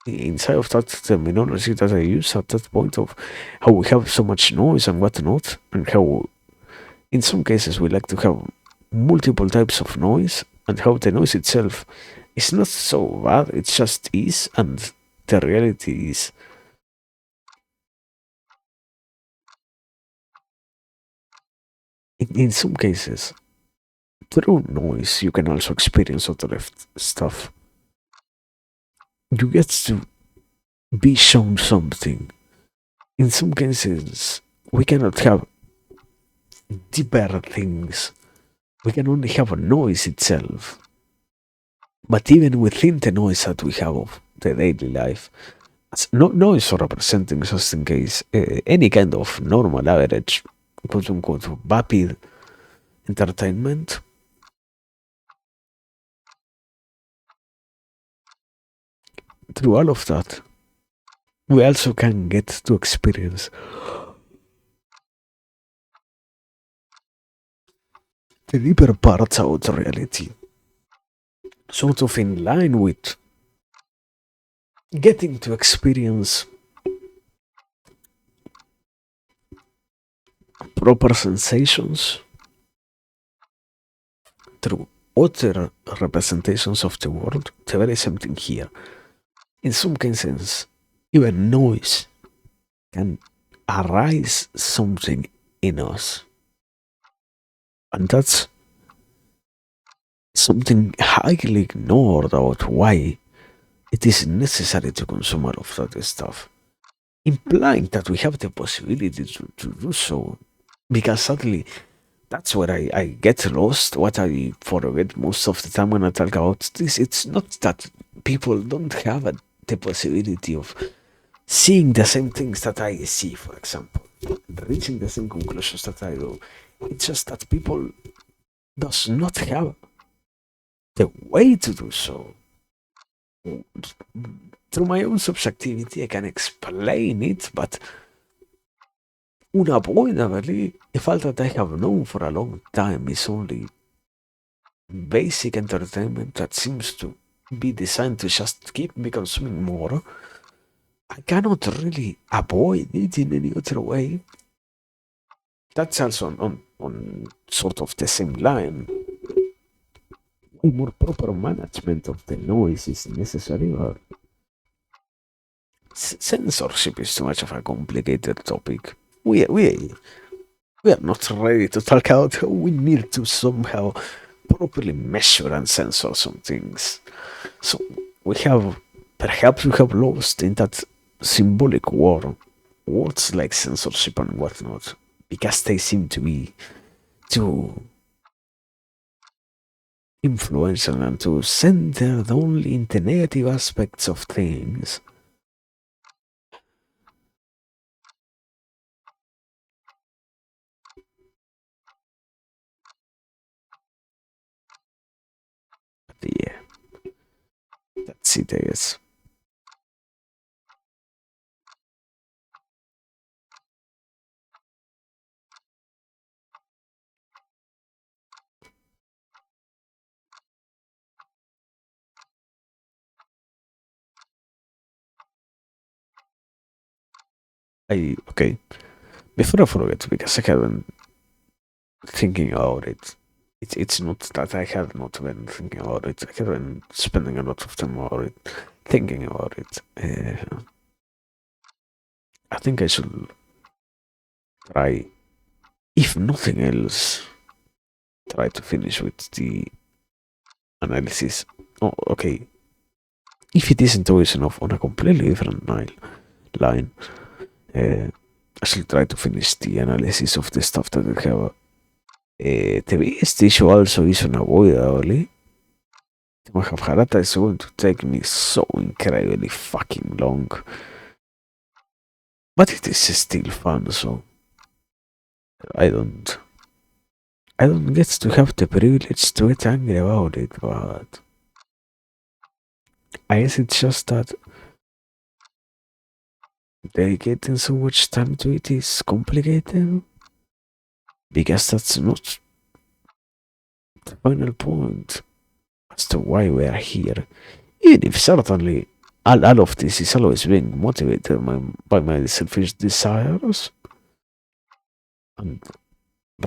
inside of that terminology that I use at that point of how we have so much noise and whatnot, and how in some cases we like to have multiple types of noise, and how the noise itself is not so bad, it just is, and the reality is, in some cases, through noise, you can also experience other stuff. You get to be shown something. In some cases, we cannot have deeper things. We can only have a noise itself. But even within the noise that we have of the daily life, noise representing just in case any kind of normal, average, quote unquote, vapid entertainment, through all of that, we also can get to experience the deeper parts of reality, sort of in line with getting to experience proper sensations through other representations of the world. The very same thing here. In some cases, even noise can arise something in us. And that's something highly ignored about why it is necessary to consume all of that stuff, implying that we have the possibility to do so. Because sadly, that's where I get lost. What I forget most of the time when I talk about this, it's not that people don't have the possibility of seeing the same things that I see, for example, reaching the same conclusions that I do. It's just that people does not have the way to do so. Through my own subjectivity, I can explain it, but unavoidably, the fact that I have known for a long time is only basic entertainment that seems to be designed to just keep me consuming more. I cannot really avoid it in any other way. That's also on sort of the same line. More proper management of the noise is necessary, but censorship is too much of a complicated topic. We are not ready to talk about how we need to somehow properly measure and censor some things. So perhaps we have lost in that symbolic war words like censorship and whatnot, because they seem to be too influential and too centered only in the negative aspects of things. But yeah, that's it, I guess. Okay. Before I forget, because I haven't thinking about it. It's not that I have not been thinking about it. I have been spending a lot of time about it, thinking about it. I think I should try, if nothing else, try to finish with the analysis. Oh, okay. If it isn't always enough on a completely different line, uh, I shall try to finish the analysis of the stuff that I have. The biggest issue also is unavoidably Mahabharata is going to take me so incredibly fucking long. But it is still fun, so I don't I don't get to have the privilege to get angry about it, but I guess it's just that dedicating so much time to it is complicated because that's not the final point as to why we are here. Even if certainly all of this is always being motivated by my selfish desires, and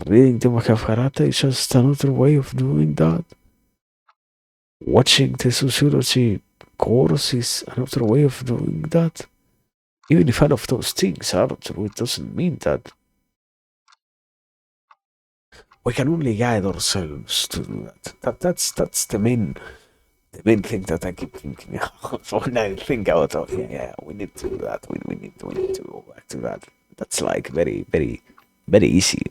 reading the Mahabharata is just another way of doing that. Watching the sociology course is another way of doing that. Even if all of those things are true, it doesn't mean that we can only guide ourselves to do that. That's the main thing that I keep thinking of when I think about, oh yeah, we need to do that. We need to go back to that. That's like very easy.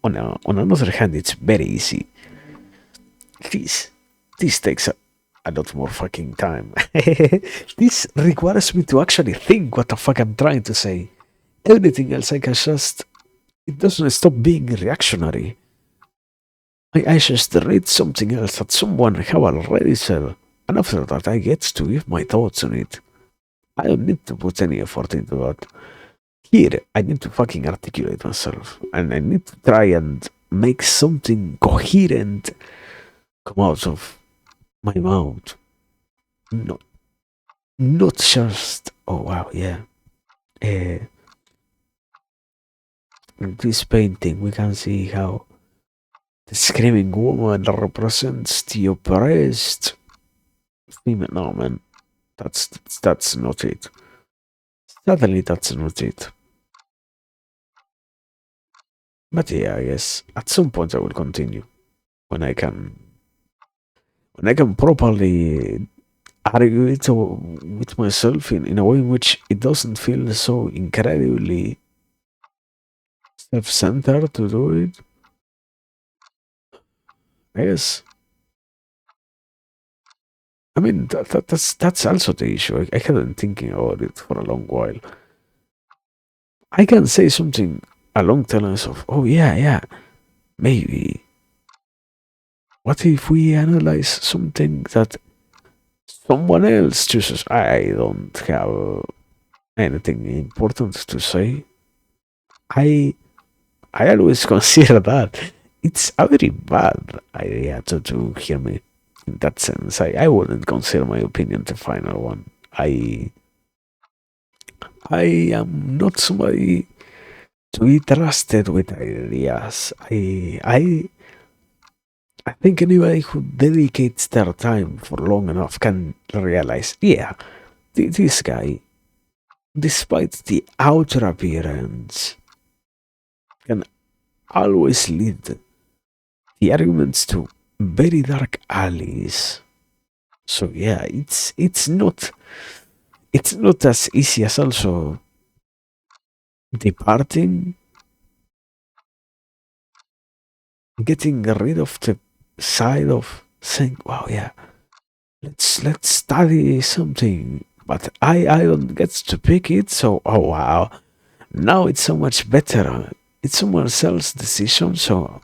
On another hand, it's very easy. This this takes a lot more fucking time. This requires me to actually think what the fuck I'm trying to say. Everything else I can just it doesn't stop being reactionary. I just read something else that someone have already said, and after that I get to give my thoughts on it. I don't need to put any effort into that. Here, I need to fucking articulate myself, and I need to try and make something coherent come out of my mouth. Not, not just, oh wow, yeah. Uh, in this painting, we can see how the screaming woman represents the oppressed female. No, man, that's not it. Sadly, that's not it. But yeah, I guess at some point I will continue when I can properly argue it with myself in a way in which it doesn't feel so incredibly self-centered to do it. I guess. I mean, that's also the issue. I have been thinking about it for a long while. I can say something along the lines of, oh yeah, maybe. What if we analyze something that someone else chooses? I don't have anything important to say. I I always consider that it's a very bad idea to hear me in that sense. I wouldn't consider my opinion the final one. I am not somebody to be trusted with ideas. I think anybody who dedicates their time for long enough can realize, yeah, this guy, despite the outer appearance, can always lead the arguments to very dark alleys. So yeah, it's not as easy as also departing, getting rid of the side of saying, wow, yeah, let's study something, but I don't get to pick it. So oh wow, now it's so much better. It's someone else's decision, so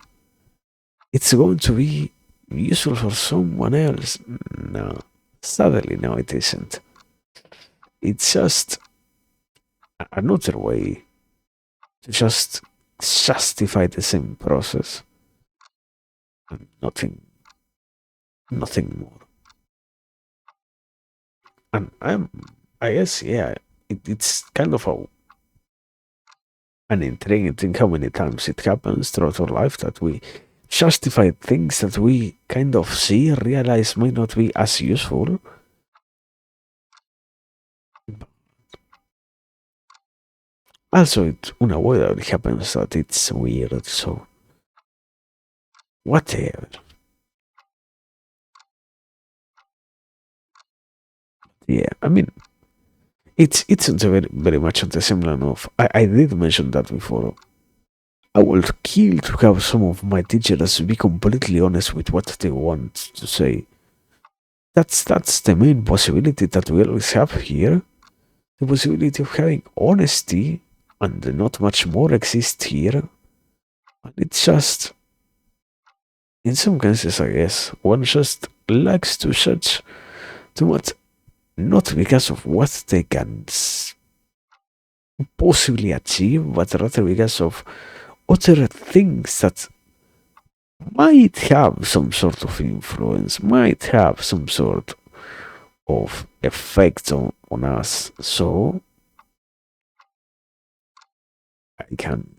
it's going to be useful for someone else. No, sadly, no, it isn't. It's just another way to just justify the same process and nothing more. And I guess, yeah, it's kind of an intriguing thing how many times it happens throughout our life that we justify things that we kind of see, realize might not be as useful. Also, it unavoidably happens that it's weird, so whatever. Yeah, I mean, it's very much on the same line of I did mention that before. I would kill to have some of my teachers be completely honest with what they want to say. That's the main possibility that we always have here. The possibility of having honesty and not much more exists here. And it's just, in some cases, I guess, one just likes to judge too much, not because of what they can possibly achieve, but rather because of other things that might have some sort of influence, might have some sort of effect on us. So I can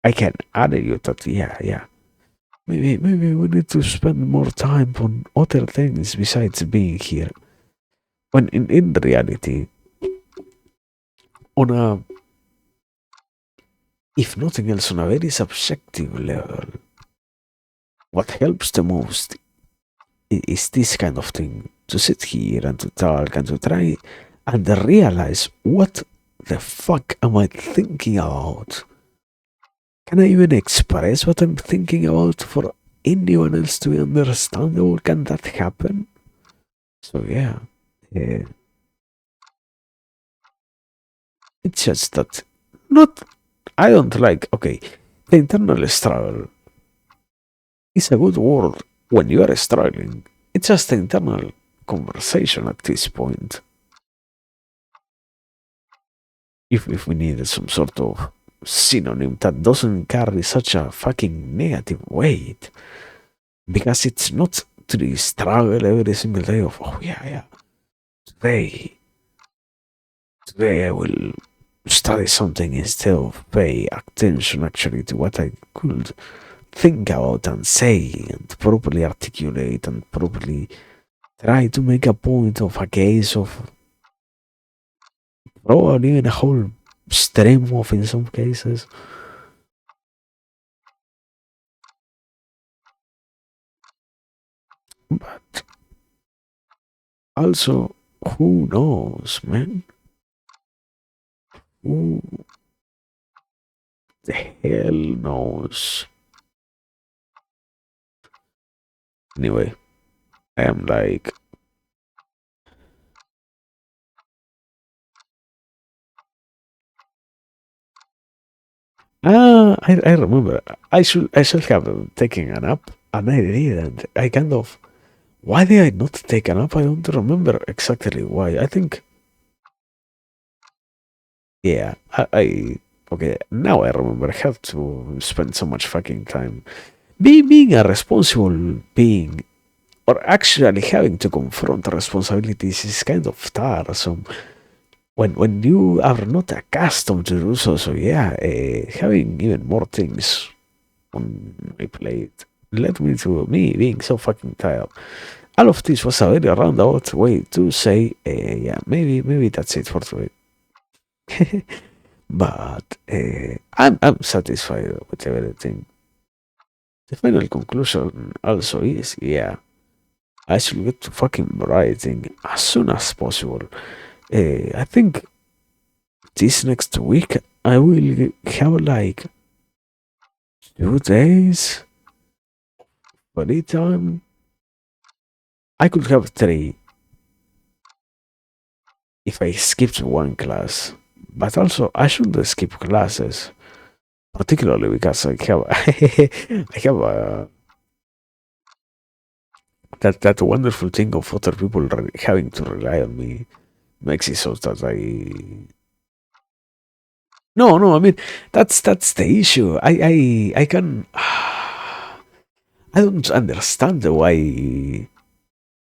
I can add you that yeah. Maybe we need to spend more time on other things besides being here. When in reality, on a, if nothing else, on a very subjective level, what helps the most is this kind of thing. To sit here and to talk and to try and realize what the fuck am I thinking about? Can I even express what I'm thinking about for anyone else to be understandable? Can that happen? So yeah, uh, it's just that not. I don't like. Okay, the internal struggle is a good word when you are struggling. It's just an internal conversation at this point. If we needed some sort of synonym that doesn't carry such a fucking negative weight, because it's not to the struggle every single day of, oh yeah, today today I will study something instead of pay attention actually to what I could think about and say and properly articulate and properly try to make a point of a case of probably even a whole stream of in some cases. But also, who knows, man? Who the hell knows? Anyway, I am like, I remember. I should have taken a nap, and I didn't. I kind of. Why did I not take a nap? I don't remember exactly why. I think, yeah, I okay. Now I remember. I have to spend so much fucking time being a responsible being, or actually having to confront responsibilities is kind of tiresome when you are not accustomed to do so. So yeah, having even more things on my plate led me to me being so fucking tired. All of this was a very roundabout way to say, yeah, maybe that's it for today. But I'm satisfied with everything. The final conclusion also is, yeah, I should get to fucking writing as soon as possible. I think this next week I will have like 2 days free time. I could have three if I skipped one class, but also I shouldn't skip classes, particularly because I have I have that wonderful thing of other people having to rely on me makes it so that I. No, I mean that's the issue. I can I don't understand why.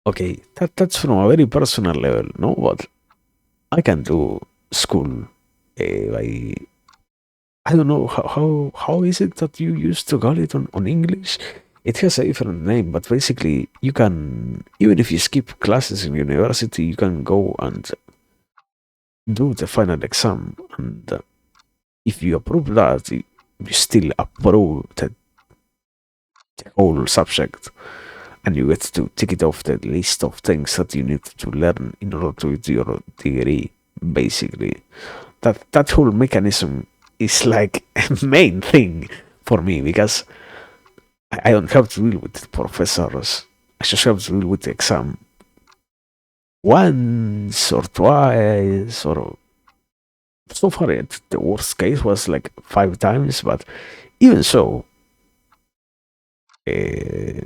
Okay, that's from a very personal level, no, but I can do school by, I don't know how is it that you used to call it on English? It has a different name, but basically you can, even if you skip classes in university, you can go and do the final exam, and if you approve that, you still approve the whole subject, and you get to tick it off the list of things that you need to learn in order to get your degree. Basically, that whole mechanism is like a main thing for me because I don't have to deal with professors. I just have to deal with the exam once or twice, or so far the worst case was like 5 times, but even so, uh,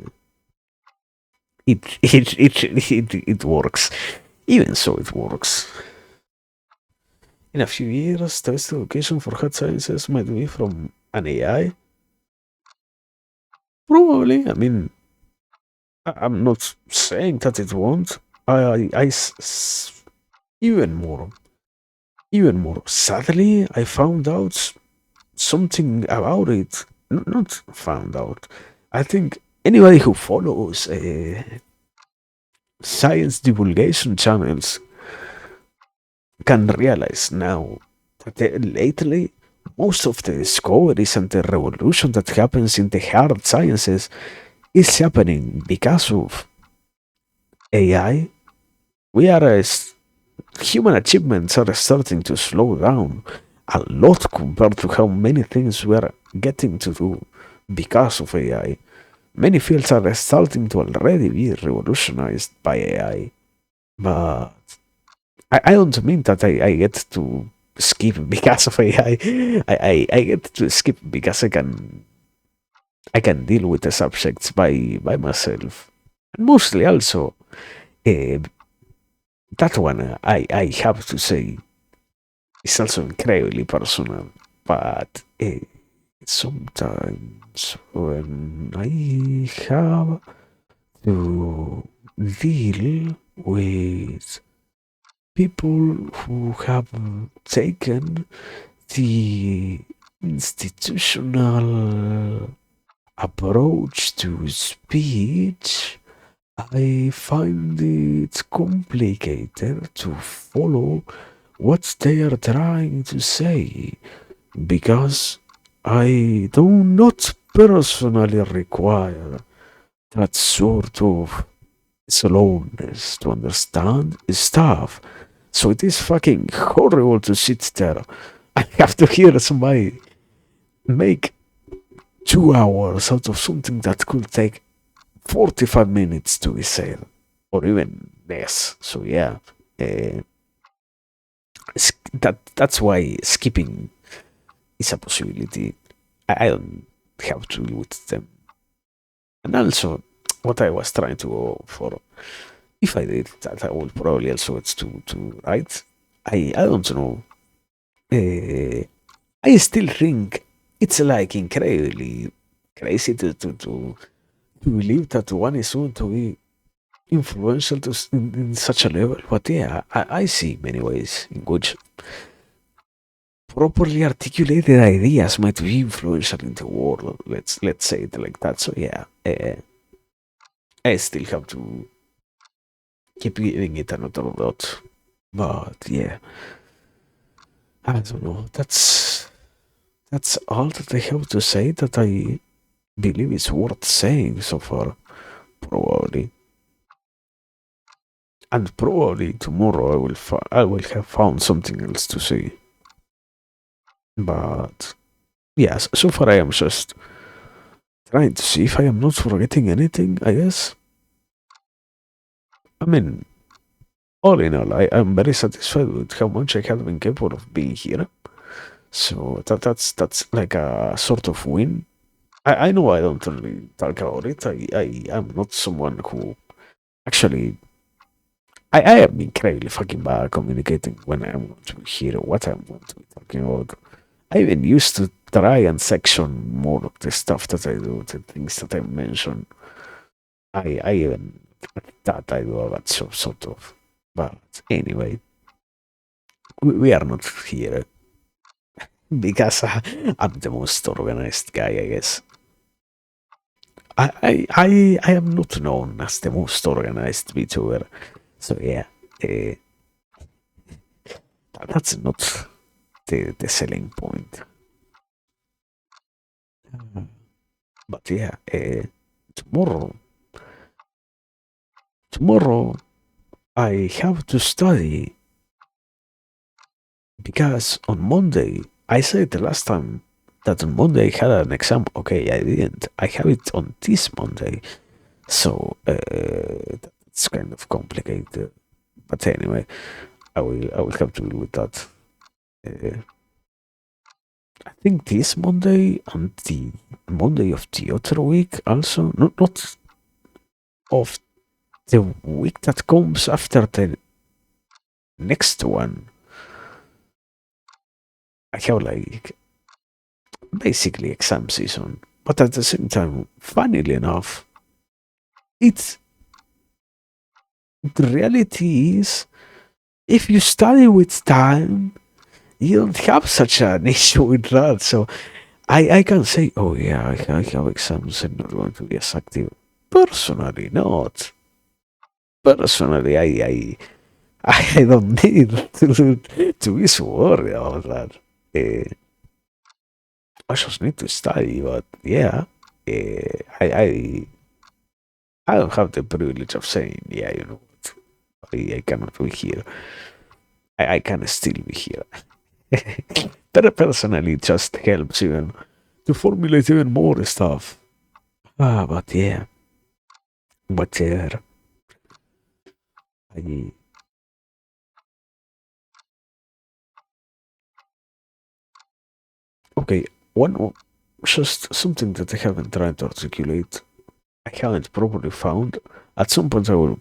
it works. Even so, it works. In a few years, the best education for hard sciences might be from an AI. Probably. I mean, I'm not saying that it won't. Even more, even more. Sadly, I found out something about it. Not found out. I think anybody who follows science divulgation channels can realize now that lately most of the discoveries and the revolution that happens in the hard sciences is happening because of AI. We are human achievements are starting to slow down a lot compared to how many things we are getting to do because of AI. Many fields are starting to already be revolutionized by AI, but I don't mean that I get to skip because of AI. I get to skip because I can deal with the subjects by myself. And mostly also, uh, that one I have to say is also incredibly personal. But sometimes when I have to deal with people who have taken the institutional approach to speech, I find it complicated to follow what they are trying to say because I do not personally require that sort of slowness to understand stuff. So it is fucking horrible to sit there. I have to hear somebody make 2 hours out of something that could take 45 minutes to be said, or even less. So yeah, uh, that's why skipping is a possibility. I don't have to deal with them. And also, what I was trying to go for, if I did that, I would probably also it's to write. I don't know. Uh, I still think it's like incredibly crazy to believe that one is going to be influential in such a level. But yeah, I see many ways in which properly articulated ideas might be influential in the world. Let's say it like that. So yeah, I still have to keep giving it another thought. But yeah, I don't know. That's all that I have to say that I believe is worth saying so far. Probably. And probably tomorrow I will have found something else to say. But yes, so far I am just trying to see if I am not forgetting anything, I guess. I mean, all in all, I am very satisfied with how much I have been capable of being here. So that's like a sort of win. I know I don't really talk about it. I am not someone who actually I am incredibly fucking bad at communicating when I'm going to hear what I'm going to be talking about. I even used to try and section more of the stuff that I do, the things that I mention. I even that I do that sort of. But anyway, we are not here because I'm the most organized guy, I guess. I am not known as the most organized VTuber. So yeah, uh, that's not the selling point. But yeah, tomorrow, tomorrow I have to study because on Monday I said the last time that on Monday I had an exam. Okay, I didn't. I have it on this Monday, so that's kind of complicated. But anyway, I will have to deal with that. Uh, I think this Monday and the Monday of the other week also, not of the week that comes after the next one. I have like basically exam season, but at the same time, funnily enough, it's the reality is if you study with time, you don't have such an issue with that. So I can say, oh yeah, I have exams and not going to be as active. Personally, not. Personally, I don't need to be so worried about that. I just need to study, but yeah, I don't have the privilege of saying, yeah, you know what, I cannot be here. I can still be here. But personally, it just helps even to formulate even more stuff. But yeah, but yeah, I, okay, just something that I haven't tried to articulate, I haven't properly found. At some point, I will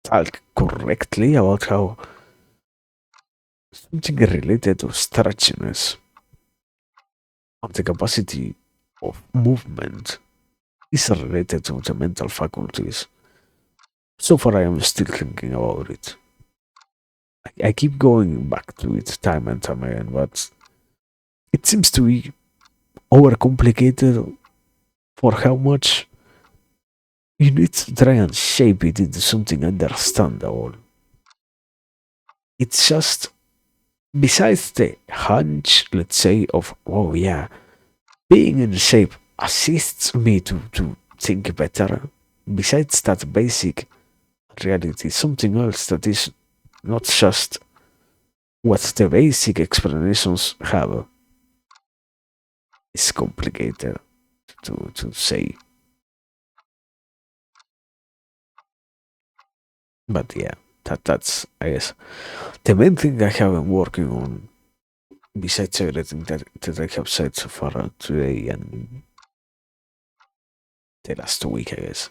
talk correctly about how something related to stretchiness of the capacity of movement is related to the mental faculties. So far, I am still thinking about it. I keep going back to it time and time again, but it seems to be overcomplicated for how much you need to try and shape it into something understandable. It's just, besides the hunch, let's say, of, oh yeah, being in shape assists me to think better. Besides that basic reality, something else that is not just what the basic explanations have is complicated to say. But yeah, that's I guess the main thing I have been working on, besides everything that I have said so far today and the last week, I guess.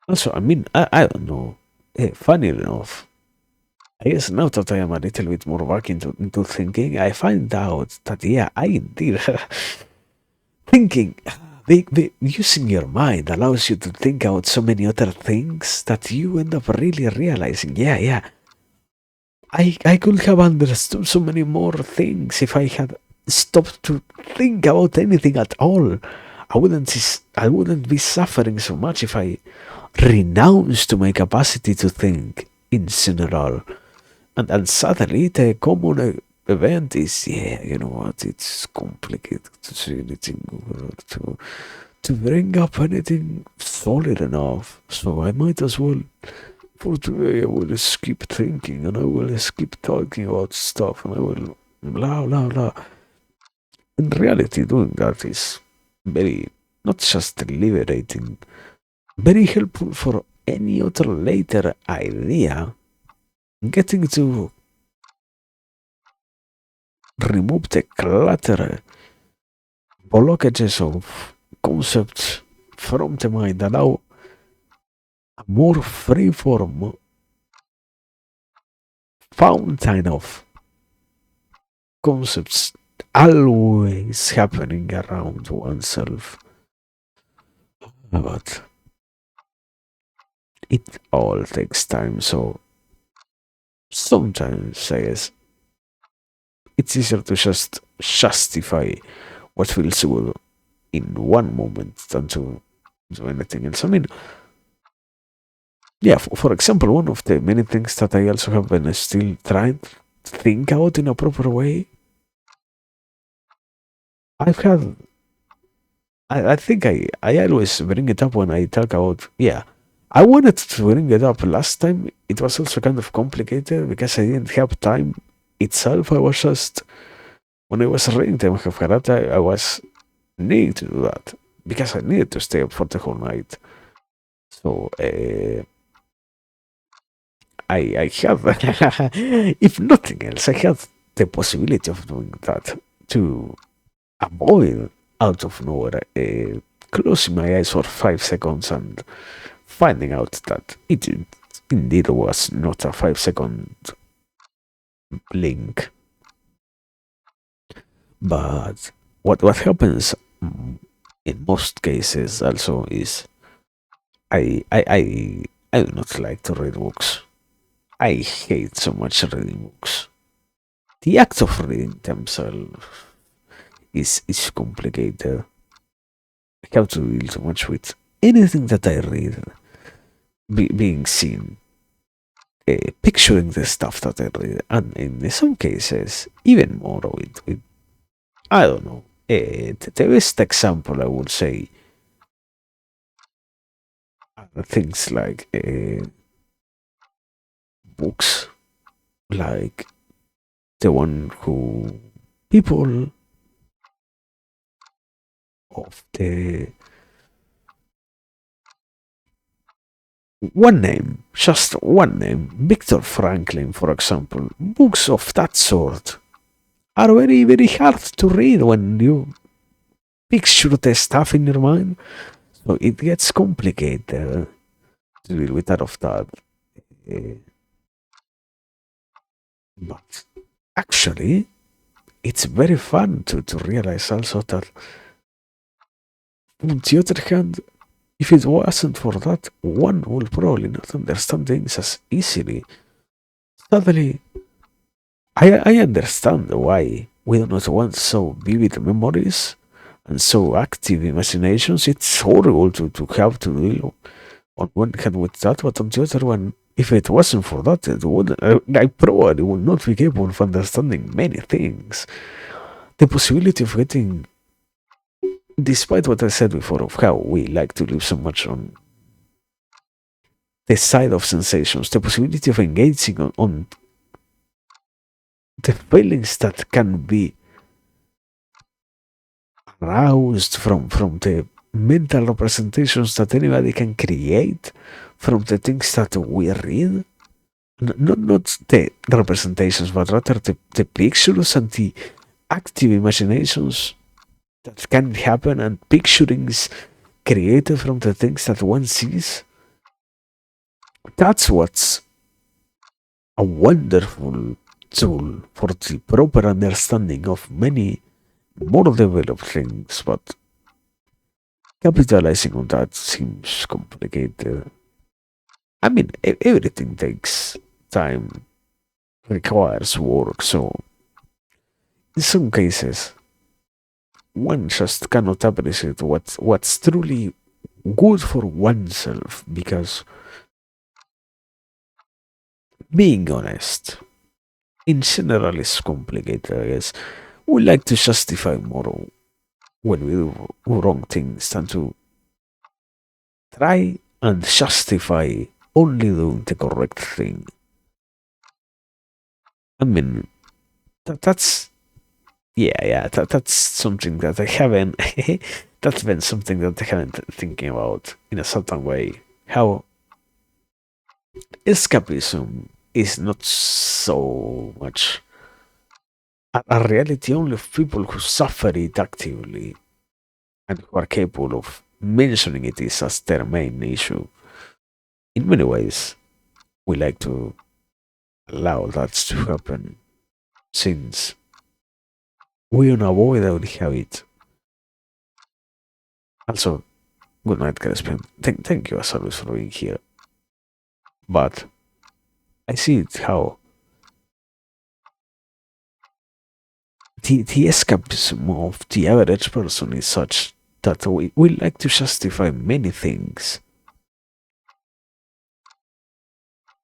Also, I mean, I don't know. Funny enough, I guess now that I am a little bit more back into thinking, I find out that yeah, I indeed thinking. Using your mind allows you to think about so many other things that you end up really realizing, yeah, I could have understood so many more things if I had stopped to think about anything at all. I wouldn't be suffering so much if I renounced my capacity to think in general. And suddenly the common event is, yeah, you know what, it's complicated to say anything or to bring up anything solid enough. So I might as well, for today, I will skip thinking and I will skip talking about stuff and I will blah blah blah. In reality, doing that is very, not just liberating, very helpful for any other later idea. Getting to remove the clutter, blockages of concepts from the mind, allow a more free-form fountain of concepts always happening around oneself. But it all takes time, so sometimes I guess it's easier to just justify what feels good in one moment than to do anything else. I mean, yeah, for example, one of the many things that I also have been still trying to think out in a proper way. I've had, I think I always bring it up when I talk about, yeah, I wanted to bring it up last time. It was also kind of complicated because I didn't have time itself. I was just When I was reading the Mahabharata, I was needing to do that because I needed to stay up for the whole night. So I have, if nothing else, I have the possibility of doing that to avoid out of nowhere closing my eyes for 5 seconds and finding out that it indeed was not a 5 second blink. But what happens in most cases also is I I I I do not like to read books. I hate so much reading books. The act of reading themselves is complicated. I have to deal so much with anything that I read being seen, picturing the stuff that I read, and in some cases, even more with I don't know. The best example I would say are things like books, like the one who people of the one name, just one name, Viktor Franklin, for example, books of that sort are very, very hard to read when you picture the stuff in your mind. So it gets complicated to deal with that of that. Uh, but actually, it's very fun to realize also that, on the other hand, if it wasn't for that, one would probably not understand things as easily. Suddenly, I understand why we do not want so vivid memories and so active imaginations. It's horrible to have to deal on one hand with that, but on the other one, if it wasn't for that, I probably would not be capable of understanding many things. The possibility of getting, despite what I said before of how we like to live so much on the side of sensations, the possibility of engaging on the feelings that can be aroused from the mental representations that anybody can create from the things that we read. Not the representations, but rather the pictures and the active imaginations that can happen and picturings created from the things that one sees. That's what's a wonderful tool for the proper understanding of many more developed things, but capitalizing on that seems complicated. I mean, everything takes time, requires work, so in some cases, one just cannot appreciate what's truly good for oneself because, being honest, in general is complicated, I guess. We like to justify more when we do wrong things than to try and justify only doing the correct thing. I mean, that's that's something that I haven't. That's been something that I haven't thinking about in a certain way. How escapism is not so much a reality only of people who suffer it actively and who are capable of mentioning it is as their main issue. In many ways, we like to allow that to happen since we unavoidably have it. Also, good night, Crispin. Thank you as always for being here. But I see it how the escapism of the average person is such that we like to justify many things.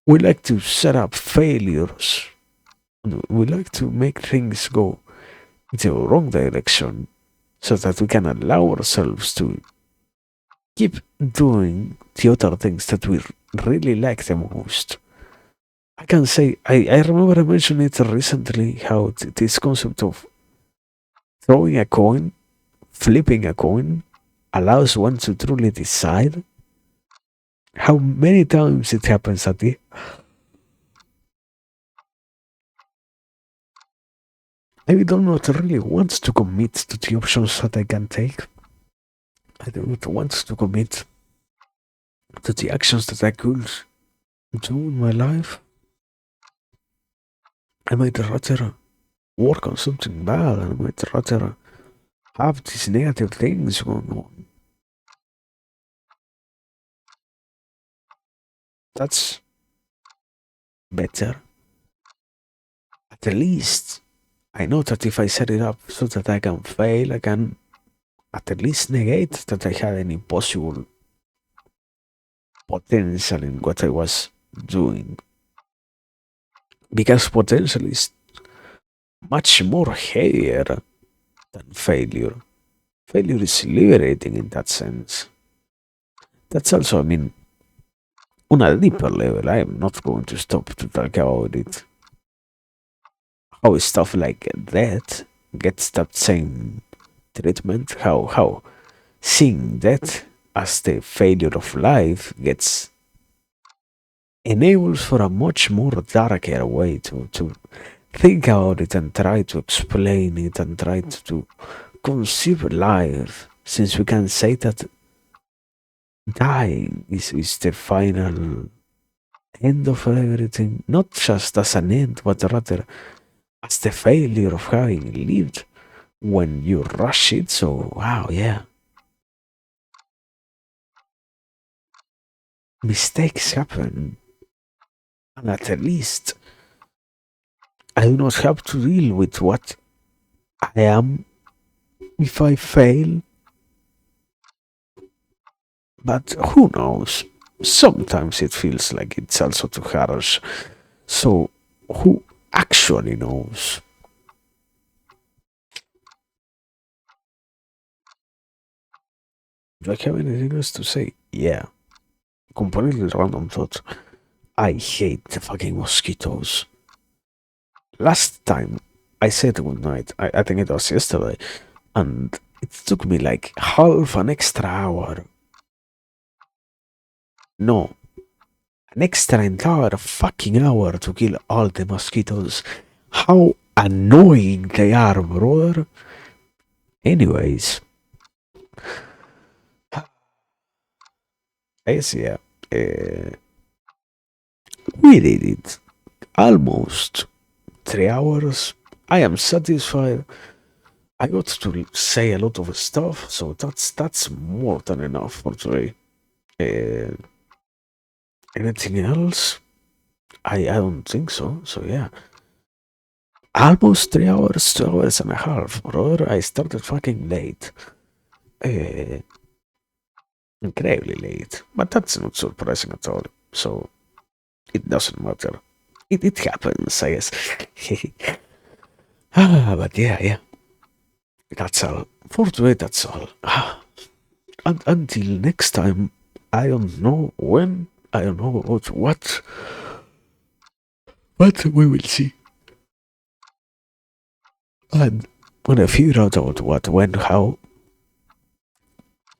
We like to set up failures. We like to make things go the wrong direction so that we can allow ourselves to keep doing the other things that we really like the most. I can say, I remember I mentioned it recently how this concept of Throwing a coin, flipping a coin, allows one to truly decide. How many times it happens at the I do not really want to commit to the options that I can take. I do not want to commit to the actions that I could do in my life. I might rather work on something bad. I might rather have these negative things going on. That's better. At least I know that if I set it up so that I can fail, I can at least negate that I had any possible potential in what I was doing. Because potential is much more heavier than failure. Failure is liberating in that sense. That's also, I mean, on a deeper level, I am not going to stop to talk about it. How stuff like that gets that same treatment, how seeing that as the failure of life gets enables for a much more darker way to think about it and try to explain it and try to conceive life, since we can say that dying is the final end of everything, not just as an end, but rather as the failure of having lived when you rush it. So, wow, yeah. Mistakes happen, and at least I do not have to deal with what I am if I fail. But who knows? Sometimes it feels like it's also too harsh. So, who actually knows? Do I have anything else to say? Yeah. Completely random thought. I hate the fucking mosquitoes. Last time I said good night, I think it was yesterday, and it took me like half an extra hour. No, an extra entire fucking hour to kill all the mosquitoes. How annoying they are, brother. Anyways, I guess, yeah, uh, we did it. Almost 3 hours. I am satisfied. I got to say a lot of stuff, so that's more than enough for today. Uh, Anything else? I don't think so. So yeah, almost 3 hours, 2 hours and a half, brother. I started fucking late, uh, incredibly late, but that's not surprising at all. So it doesn't matter. It happens, I guess. But yeah, yeah. That's all. For today, that's all. And until next time, I don't know when, I don't know about what, but we will see. And when I figure out about what, when, how,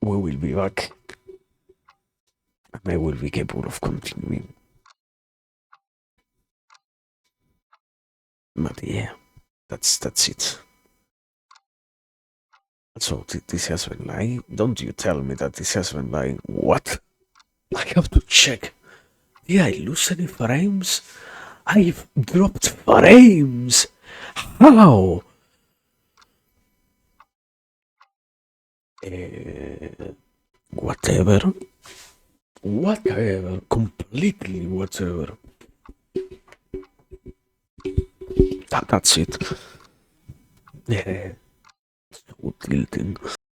we will be back. And I will be capable of continuing. But yeah, that's it. So this has been lying. Don't you tell me that this has been lying. What? I have to check. Did I lose any frames? I've dropped frames. How? Whatever. Whatever. Completely whatever. That's it. Yeah. So tilting.